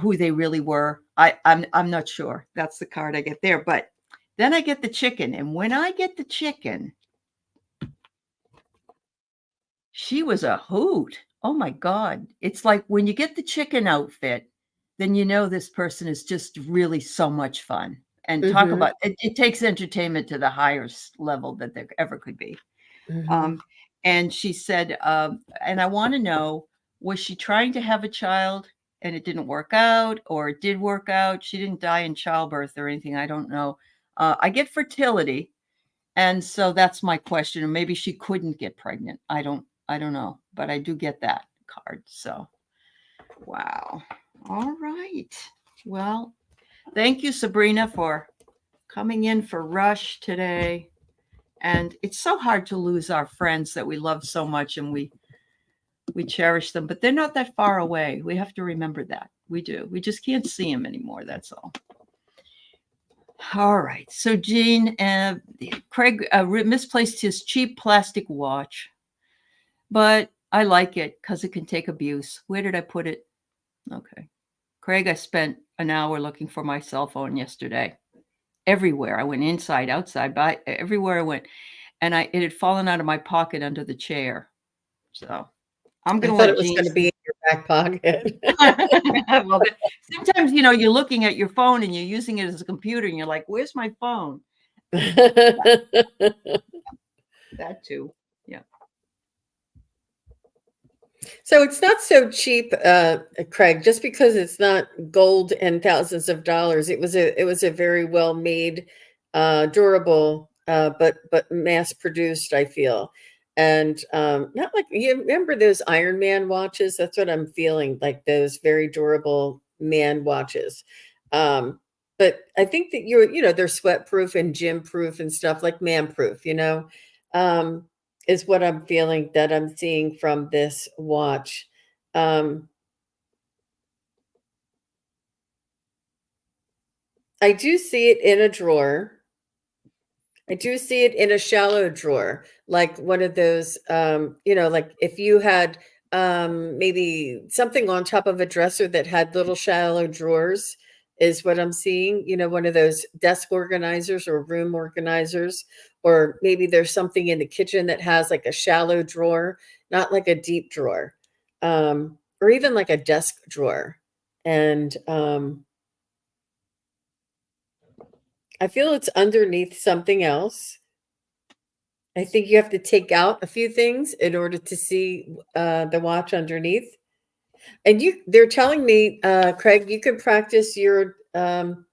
S1: who they really were. I'm not sure. That's the card I get there. But then I get the chicken, and when I get the chicken, she was a hoot. Oh my God. It's like when you get the chicken outfit, then you know this person is just really so much fun. And talk
S2: mhm,
S1: about it takes entertainment to the highest level that there ever could be.
S2: mhm.
S1: Um, and she said, and I want to know, was she trying to have a child and it didn't work out, or it did work out? She didn't die in childbirth or anything. I don't know. I get fertility. And so that's my question. Or maybe she couldn't get pregnant. I don't know, but I do get that card. So wow. All right. Well, thank you, Sabrina, for coming in for Rush today. And it's so hard to lose our friends that we love so much, and we cherish them, but they're not that far away. We have to remember that. We do. We just can't see them anymore. That's all. All right. So, Jean, Craig misplaced his cheap plastic watch, but I like it because it can take abuse. Where did I put it? Okay. Craig, I spent an hour looking for my cell phone yesterday. Everywhere. I went inside, outside, by everywhere I went. And it had fallen out of my pocket under the chair. So I'm
S2: I
S1: going to
S2: thought
S1: let
S2: it was
S1: Jean.
S2: gonna be in your back pocket.
S1: Well, sometimes, you're looking at your phone and you're using it as a computer and you're like, where's my phone? That too. Yeah.
S2: So it's not so cheap, Craig, just because it's not gold and thousands of dollars. It was a very well made, durable, but mass produced, I feel. And not like you remember those Iron Man watches? That's what I'm feeling, like those very durable man watches. Um, but I think that they're sweat proof and gym proof and stuff, like man proof. Um, is what I'm feeling that I'm seeing from this watch. Um, I do see it in a drawer. I do see it in a shallow drawer, like one of those, like if you had maybe something on top of a dresser that had little shallow drawers, is what I'm seeing. One of those desk organizers or room organizers, or maybe there's something in the kitchen that has like a shallow drawer, not like a deep drawer, or even like a desk drawer. And I feel it's underneath something else. I think you have to take out a few things in order to see the watch underneath. And they're telling me, Craig, you can practice your pendulum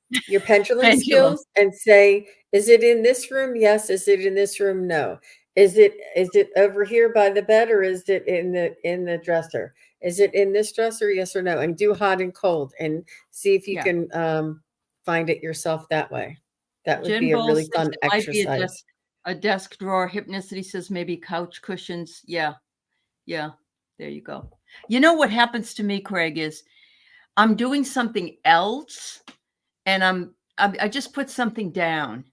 S1: Pendulum.
S2: skills and say, is it in this room? Yes. Is it in this room? No. Is it over here by the bed, or is it in the dresser? Is it in this dresser? Yes or no? And do hot and cold and see if you
S1: Yeah.
S2: can find it yourself that way. That would
S1: Jen
S2: be a
S1: Bowles
S2: really
S1: says
S2: fun
S1: it might be
S2: exercise.
S1: a desk drawer. Hypnicity says maybe couch cushions. Yeah. Yeah. There you go. You know what happens to me, Craig, is I'm doing something else and I just put something down.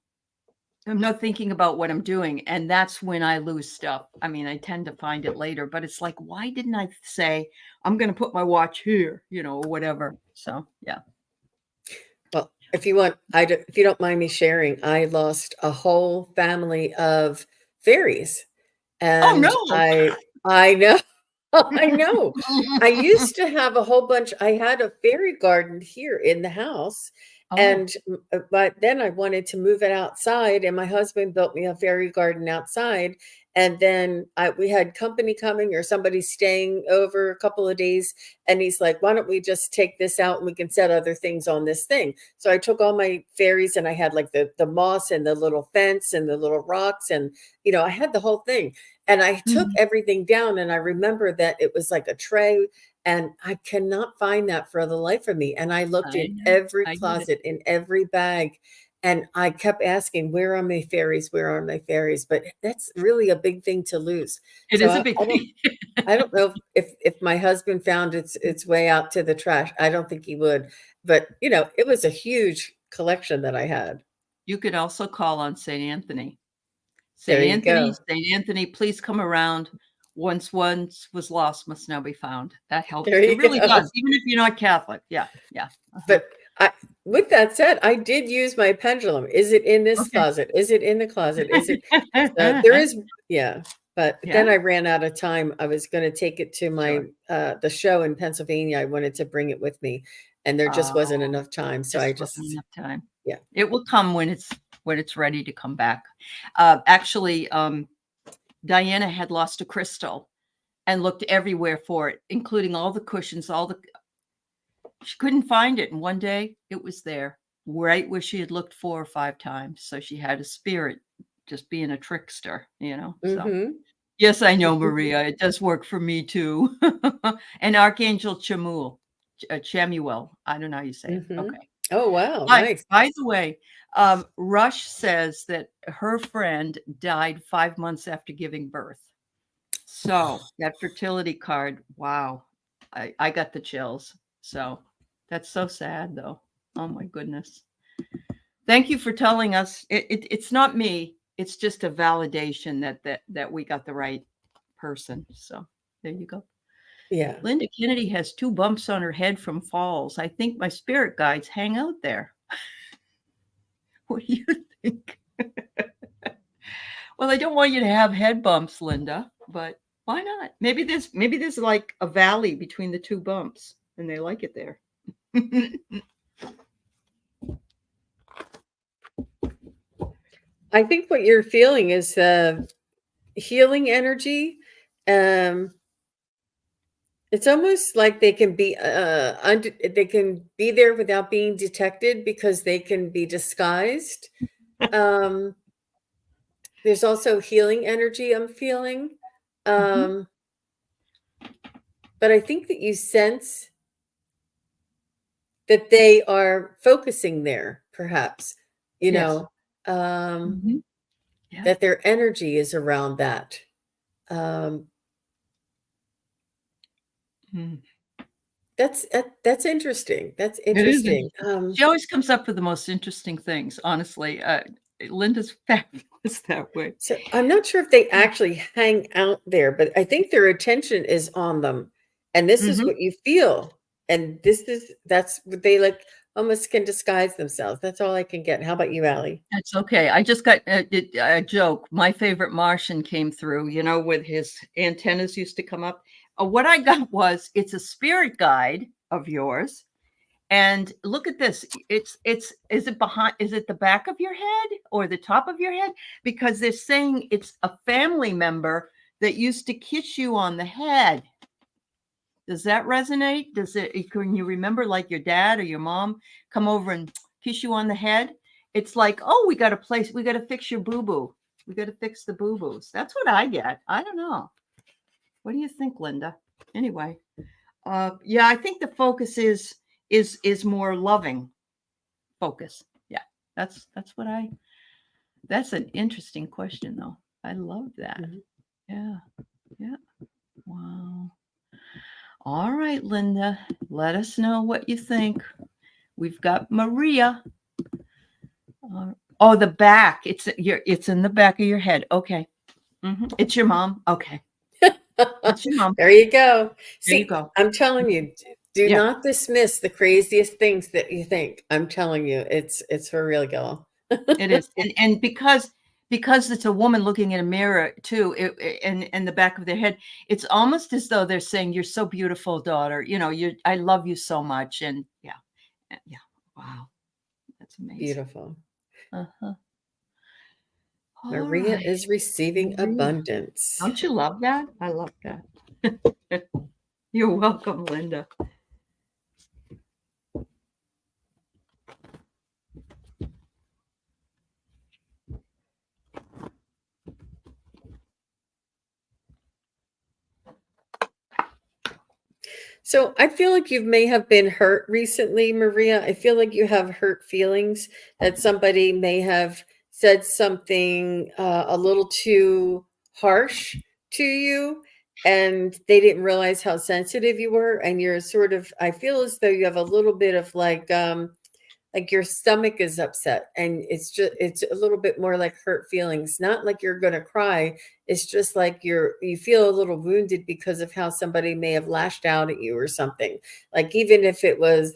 S1: I'm not thinking about what I'm doing. And that's when I lose stuff. I mean, I tend to find it later, but it's like, why didn't I say I'm going to put my watch here, or whatever. So, yeah.
S2: Well, if you don't mind me sharing, I lost a whole family of fairies.
S1: Oh,
S2: And
S1: no.
S2: I know, I know. I used to have a whole bunch. I had a fairy garden here in the house,
S1: Oh,
S2: and but then I wanted to move it outside, and my husband built me a fairy garden outside. And then we had company coming, or somebody staying over a couple of days, and he's like, "Why don't we just take this out and we can set other things on this thing?" So I took all my fairies, and I had like the moss and the little fence and the little rocks, and I had the whole thing. And I took
S1: mhm.
S2: everything down, and I remember that it was like a tray, and I cannot find that for the life of me. And I looked
S1: I
S2: in
S1: know.
S2: every
S1: I get it.
S2: closet, in every bag, and I kept asking, "Where are my fairies? Where are my fairies?" But that's really a big thing to lose.
S1: It
S2: So
S1: is a big thing.
S2: I don't know if my husband found its way out to the trash. I don't think he would, but it was a huge collection that I had.
S1: You could also call on St. Anthony.
S2: There
S1: St.
S2: you
S1: Anthony,
S2: go.
S1: St. Anthony, please come around. Once was lost must now be found. That helps.
S2: There
S1: It
S2: you
S1: really does,
S2: go.
S1: even if you're not Catholic. Yeah, yeah. Uh-huh.
S2: But with that said, I did use my pendulum. Is it in this
S1: Okay.
S2: closet? Is it in the closet? Is it? So there is, yeah. But
S1: Yeah.
S2: then I ran out of time. I was going to take it to
S1: Sure.
S2: the show in Pennsylvania. I wanted to bring it with me, and there just wasn't
S1: Oh,
S2: enough time. So I
S1: just wasn't
S2: just,
S1: enough time.
S2: yeah.
S1: It will come when it's ready to come back. Actually, Diana had lost a crystal and looked everywhere for it, including all the cushions, she couldn't find it. And one day it was there, right where she had looked 4 or 5 times. So she had a spirit just being a trickster, So,
S2: Mm-hmm.
S1: yes, I know, Maria. It does work for me too. And Archangel Chamuel. I don't know how you say it.
S2: Mm-hmm.
S1: Okay.
S2: Oh, wow.
S1: By,
S2: Nice.
S1: by the way, Rush says that her friend died 5 months after giving birth. So that fertility card, wow, I got the chills. So that's so sad, though. Oh my goodness. Thank you for telling us. It's not me. It's just a validation that we got the right person. So there you go.
S2: Yeah.
S1: Linda Kennedy has 2 bumps on her head from falls. I think my spirit guides hang out there. What do you think? Well, I don't want you to have head bumps, Linda, but why not? Maybe there's like a valley between the 2 bumps and they like it there.
S2: I think what you're feeling is healing energy. It's almost like they can be they can be there without being detected because they can be disguised. Um, there's also healing energy I'm feeling.
S1: Mhm.
S2: Um, but I think that you sense that they are focusing there, perhaps, you
S1: Yes.
S2: know, um,
S1: Mhm. Yeah.
S2: that their energy is around that. Um,
S1: Mm.
S2: that's interesting. That's
S1: It is
S2: interesting.
S1: interesting. She always comes up with the most interesting things, honestly. Linda's fabulous that way.
S2: So I'm not sure if they actually hang out there, but I think their attention is on them. And this is
S1: Mhm.
S2: what you feel. And that's what they like. almost can disguise themselves. That's all I can get. How about you, Aley?
S1: That's okay. I just got a joke. My favorite Martian came through, with his antennas used to come up. What I got was, it's a spirit guide of yours. And look at this. Is it the back of your head or the top of your head? Because they're saying it's a family member that used to kiss you on the head. Does that resonate? Can you remember, like, your dad or your mom come over and kiss you on the head? It's like, oh, we got to fix your boo-boo. We got to fix the boo-boos. That's what I get. I don't know. What do you think, Linda? Anyway, yeah, I think the focus is more loving focus. Yeah, that's an interesting question, though. I love that. Yeah. Wow. All right, Linda, let us know what you think. We've got Maria. Oh, the back. It's in the back of your head. Okay. It's your mom. Okay. It's your mom.
S2: There you go.
S1: There you go.
S2: I'm telling you, do not dismiss the craziest things that you think. I'm telling you, it's for real, girl.
S1: It is. And because it's a woman looking in a mirror too, in the back of their head, it's almost as though they're saying, "You're so beautiful, daughter. I love you so much." And yeah. Wow, that's amazing.
S2: Beautiful.
S1: Maria
S2: is receiving abundance.
S1: Don't you love that? I love that. You're welcome, Linda.
S2: So I feel like you may have been hurt recently, Maria. I feel like you have hurt feelings that somebody may have said something a little too harsh to you, and they didn't realize how sensitive you were. And you're I feel as though you have a little bit of like your stomach is upset, and it's a little bit more like hurt feelings, not like you're going to cry. It's just like you feel a little wounded because of how somebody may have lashed out at you or something. Like, even if it was,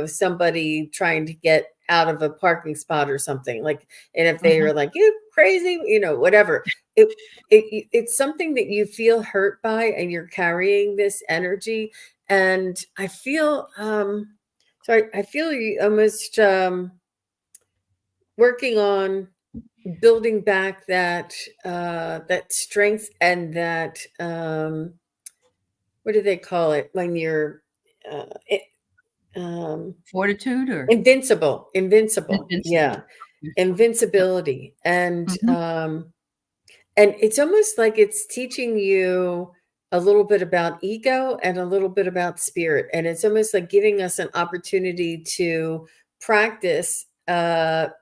S2: somebody trying to get out of a parking spot or something, like, and if they were like, "You crazy," whatever, it's something that you feel hurt by, and you're carrying this energy. And I feel, so I feel you almost working on building back that strength and that what do they call it when you're
S1: fortitude or
S2: invincible? Yeah, invincibility. And it's almost like it's teaching you a little bit about ego and a little bit about spirit. And it's almost like giving us an opportunity to practice, transmuting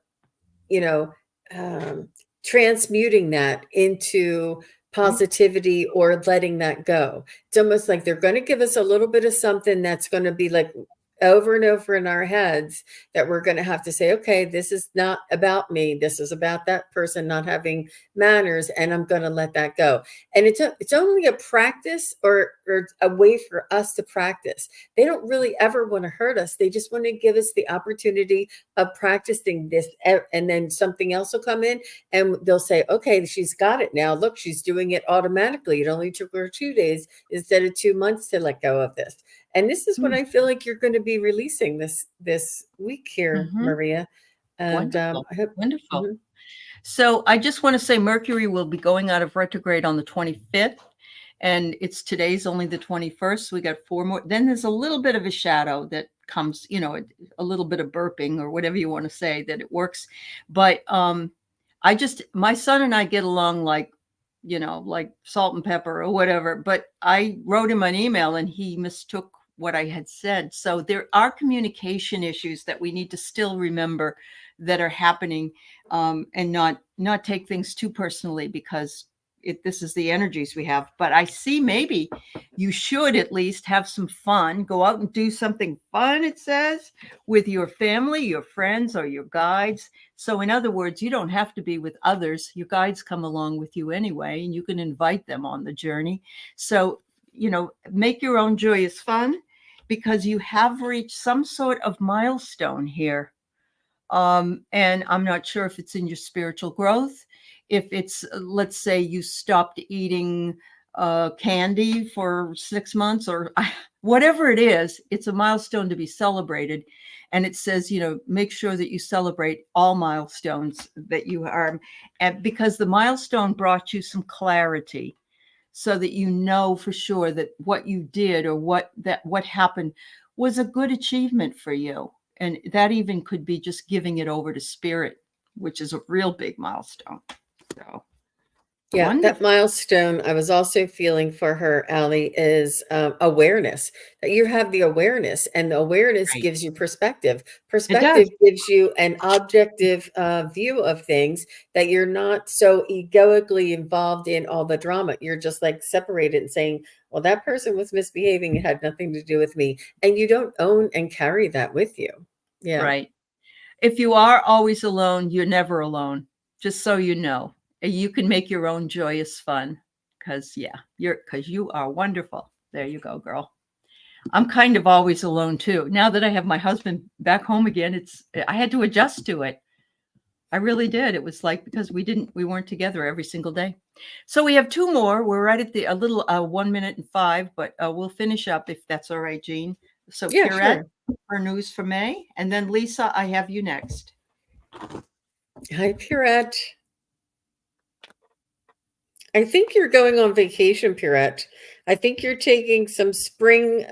S2: that into positivity or letting that go. It's almost like they're going to give us a little bit of something that's going to be like over and over in our heads, that we're going to have to say, okay, this is not about me. This is about that person not having manners, and I'm going to let that go. And it's only a practice or a way for us to practice. They don't really ever want to hurt us. They just want to give us the opportunity of practicing this, and then something else will come in and they'll say, okay, she's got it now. Look, she's doing it automatically. It only took her 2 days instead of 2 months to let go of this. And this is what I feel like you're going to be releasing this week here, Maria. And
S1: wonderful. Wonderful. So I just want to say Mercury will be going out of retrograde on the 25th. And today's only the 21st. So we got 4 more. Then there's a little bit of a shadow that comes, a little bit of burping or whatever you want to say, that it works. But my son and I get along like salt and pepper or whatever. But I wrote him an email and he mistook what I had said. So there are communication issues that we need to still remember that are happening, and not take things too personally, because this is the energies we have. But I see maybe you should at least have some fun, go out and do something fun, it says, with your family, your friends, or your guides. So in other words, you don't have to be with others. Your guides come along with you anyway, and you can invite them on the journey. So, make your own joyous fun, because you have reached some sort of milestone here. And I'm not sure if it's in your spiritual growth, if it's, let's say you stopped eating candy for 6 months or whatever it is, it's a milestone to be celebrated. And it says, make sure that you celebrate all milestones that you are, and because the milestone brought you some clarity so that you know for sure that what you did or what happened was a good achievement for you. And that even could be just giving it over to spirit, which is a real big milestone. So
S2: Yeah,
S1: wonderful.
S2: that milestone I was also feeling for her, Aley, is awareness. That you have the awareness, and the awareness
S1: Right.
S2: gives you perspective.
S1: It does.
S2: Perspective gives you an objective view of things, that you're not so egoically involved in all the drama. You're just like separated and saying, well, that person was misbehaving. It had nothing to do with me. And you don't own and carry that with you. Yeah.
S1: Right. If you are always alone, you're never alone. Just so you know. You can make your own joyous fun, because you are wonderful. There you go, girl. I'm kind of always alone too. Now that I have my husband back home again, I had to adjust to it. I really did. It was like, because we weren't together every single day. So we have 2 more. We're right at a little 1 minute and 5, but we'll finish up if that's all right, Jean. So
S2: Yeah,
S1: Pierrette,
S2: sure.
S1: for news for May, and then Lisa, I have you next.
S2: Hi, Pierrette. I think you're going on vacation, Pierrette. I think you're taking some spring,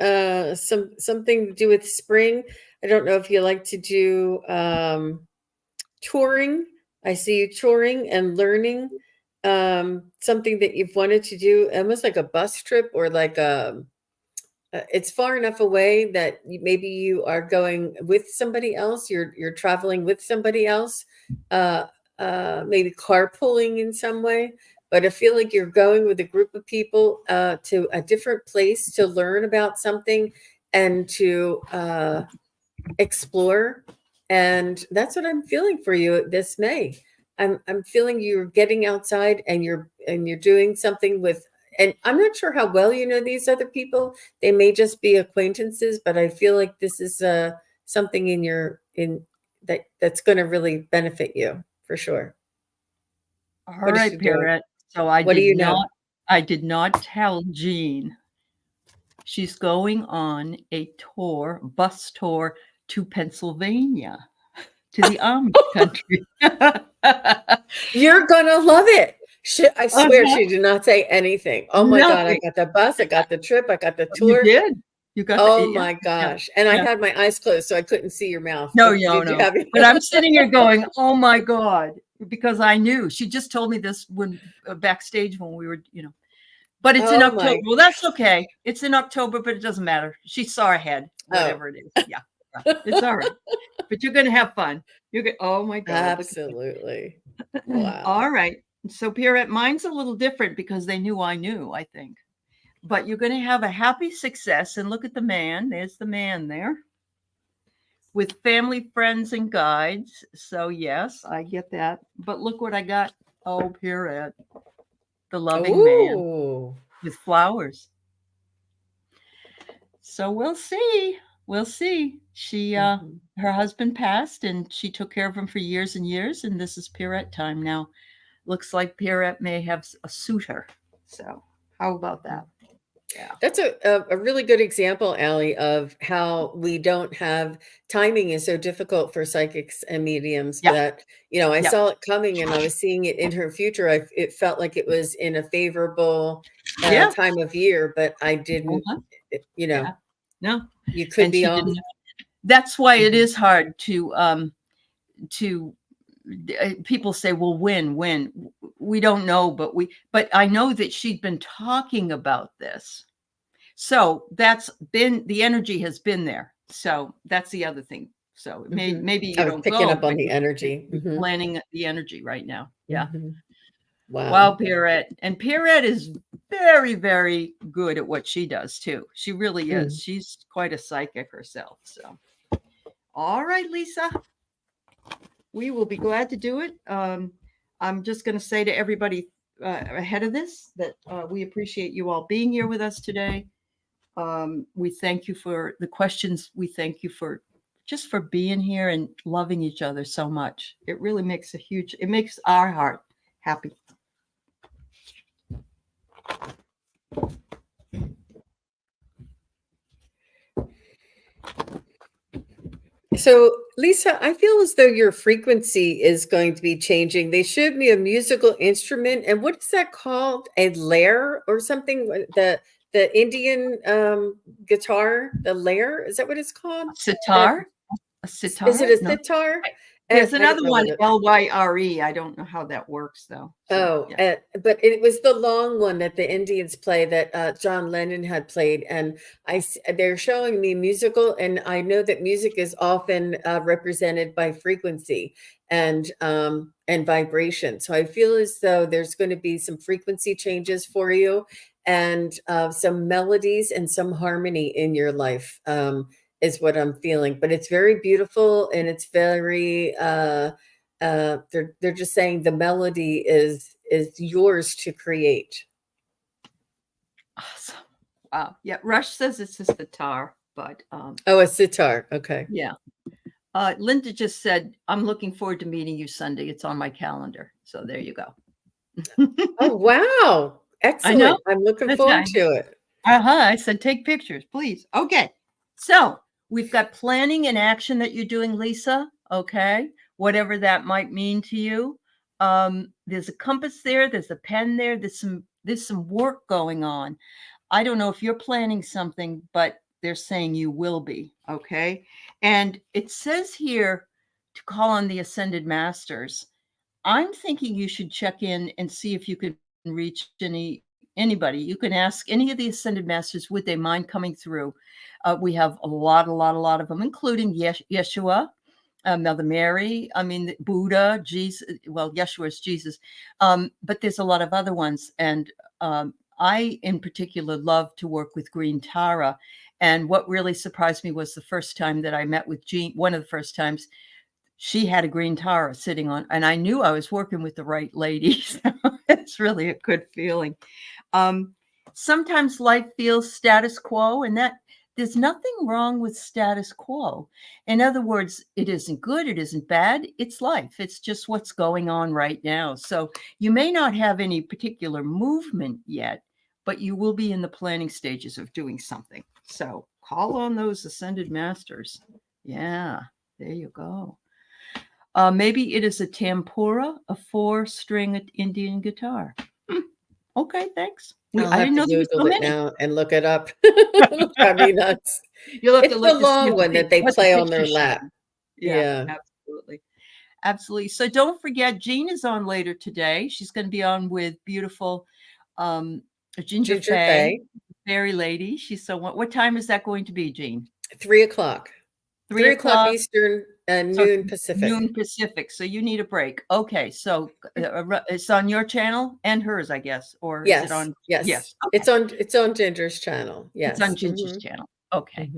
S2: something to do with spring. I don't know if you like to do touring. I see you touring and learning something that you've wanted to do, almost like a bus trip, or like it's far enough away that maybe you are going with somebody else. You're traveling with somebody else, maybe carpooling in some way. But I feel like you're going with a group of people to a different place to learn about something and to explore. And that's what I'm feeling for you this May. I'm feeling you're getting outside and you're doing something with. And I'm not sure how well you know these other people. They may just be acquaintances, but I feel like this is something that's going to really benefit you for sure.
S1: All
S2: What is
S1: right,
S2: she doing?
S1: Pierrette. So
S2: What do you know?
S1: I did not tell Jean. She's going on a bus tour to Pennsylvania, to the Amish country.
S2: You're gonna love it. I swear
S1: Uh-huh.
S2: she did not say anything. Oh my God, I
S1: Nothing.
S2: got the bus, I got the trip, I got the
S1: You
S2: tour.
S1: did. You got
S2: Oh
S1: yeah,
S2: my
S1: yeah,
S2: gosh. And I
S1: yeah.
S2: had my eyes closed, so I couldn't see your mouth.
S1: No,
S2: Did you have it?
S1: But I'm sitting here going, oh my God, because I knew. She just told me this when backstage when we were, but it's in
S2: Oh
S1: October.
S2: my.
S1: Well, that's okay. It's in October, but it doesn't matter. She saw ahead, whatever it is. Yeah. It's all right. But you're going to have fun. Oh my God.
S2: Absolutely.
S1: Look at
S2: Wow.
S1: all right. So Pierrette, mine's a little different because they knew I knew, I think. But you're going to have a happy success. And look at the man. There's the man there. With family, friends, and guides. So yes, I get that. But look what I got. Oh, Pierrette. The loving man
S2: Ooh.
S1: with flowers. So we'll see. We'll see. She her husband passed and she took care of him for years and years, and this is Pierrette time now. Looks like Pierrette may have a suitor. So how about that? Yeah.
S2: That's a really good example, Aley, of how we don't have timing is so difficult for psychics and mediums.
S1: Yeah.
S2: That I
S1: Yeah.
S2: saw it coming and I was seeing it in her future. It felt like it was in a favorable
S1: Yeah.
S2: time of year, but I didn't.
S1: Uh-huh.
S2: Yeah.
S1: No.
S2: You could
S1: And
S2: be
S1: she
S2: off.
S1: didn't. That's why it is hard to people say, well, when we don't know, but I know that she'd been talking about this. So that's been, the energy has been there. So that's the other thing. So maybe you
S2: I was
S1: don't
S2: picking
S1: go,
S2: up on
S1: but
S2: the energy.
S1: you're planning the energy right now. Yeah.
S2: Wow.
S1: Wow, Pierrette. And Pierrette is very, very good at what she does too. She really is. She's quite a psychic herself. So, all right, Lisa, we will be glad to do it. I'm just going to say to everybody ahead of this that we appreciate you all being here with us today. We thank you for the questions. We thank you for just for being here and loving each other so much. It really makes it makes our heart happy.
S2: So, Lisa, I feel as though your frequency is going to be changing. They showed me a musical instrument, and what is that called? A lyre or something? The Indian guitar, the lyre, is that what it's called?
S1: Sitar? A
S2: Is
S1: sitar?
S2: it a
S1: No.
S2: sitar?
S1: There's
S2: I don't
S1: another
S2: know
S1: one,
S2: what it.
S1: Lyre. I don't know how that works though. So,
S2: Oh,
S1: yeah.
S2: but it was the long one that the Indians play that John Lennon had played, and they're showing me musical, and I know that music is often represented by frequency and vibration. So I feel as though there's going to be some frequency changes for you, and some melodies and some harmony in your life, is what I'm feeling. But it's very beautiful, and it's very. They're just saying the melody is yours to create.
S1: Awesome. Wow. Yeah. Rush says it's a sitar, but
S2: Oh, a sitar. Okay.
S1: yeah. Linda just said, I'm looking forward to meeting you Sunday. It's on my calendar. So there you go.
S2: Oh, wow.
S1: I know.
S2: Excellent. I'm looking
S1: That's
S2: forward
S1: nice.
S2: to it.
S1: I said, take pictures, please. Okay. So we've got planning and action that you're doing, Lisa. Okay. Whatever that might mean to you. There's a compass there. There's a pen there. There's some work going on. I don't know if you're planning something, but they're saying you will be. Okay. And it says here to call on the Ascended Masters. I'm thinking you should check in and see if you can reach anybody. You can ask any of the Ascended Masters, would they mind coming through? We have a lot of them, including Yeshua, Mother Mary, I mean, Buddha, Jesus. Well, Yeshua is Jesus. But there's a lot of other ones. And I, in particular, love to work with Green Tara. And what really surprised me was the first time that I met with Jean, one of the first times, she had a green Tara sitting on, and I knew I was working with the right lady. So it's really a good feeling. Sometimes life feels status quo, and that there's nothing wrong with status quo. In other words, it isn't good, it isn't bad, it's life. It's just what's going on right now. So you may not have any particular movement yet, but you will be in the planning stages of doing something. So call on those Ascended Masters. Yeah, there you go. Maybe it is a tempura, a 4-string Indian guitar. Okay, thanks.
S2: I'll
S1: I
S2: have
S1: didn't
S2: to
S1: know there was so
S2: Google it
S1: many.
S2: now and look it up. It'll drive me nuts.
S1: You'll have to
S2: It's the
S1: look to see
S2: long one that they
S1: what the
S2: play on their
S1: pictures show.
S2: lap.
S1: Yeah,
S2: Yeah.
S1: absolutely. Absolutely. So don't forget, Jean is on later today. She's going to be on with beautiful Ginger Faye, fairy lady. She's so. What time is that going to be, Jean?
S2: 3 o'clock.
S1: 3
S2: o'clock
S1: o'clock.
S2: Eastern and
S1: So
S2: noon Pacific.
S1: Noon Pacific. So you need a break. Okay. So it's on your channel and hers, I guess, or
S2: Yes.
S1: is it on?
S2: Yes.
S1: Yes. Okay.
S2: It's on Ginger's channel. Yes.
S1: It's on Ginger's channel. Okay.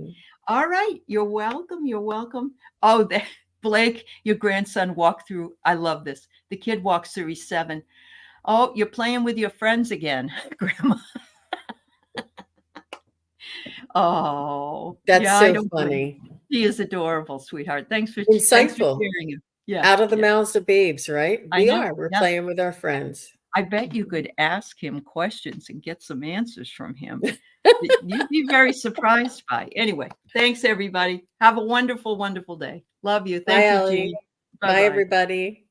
S1: All right. You're welcome. You're welcome. Oh, Blake, your grandson walked through. I love this. The kid walks through. He's 7. Oh, you're playing with your friends again, Grandma. Oh,
S2: that's
S1: yeah,
S2: so funny.
S1: He is adorable, sweetheart. Thanks for
S2: Insightful.
S1: sharing him. Yeah,
S2: out of the mouths of babes, right? We're playing with our friends.
S1: I bet you could ask him questions and get some answers from him. You'd be very surprised by. Anyway, thanks everybody. Have a wonderful, wonderful day. Love you. Thank you,
S2: Aley.
S1: Jean.
S2: Bye, everybody.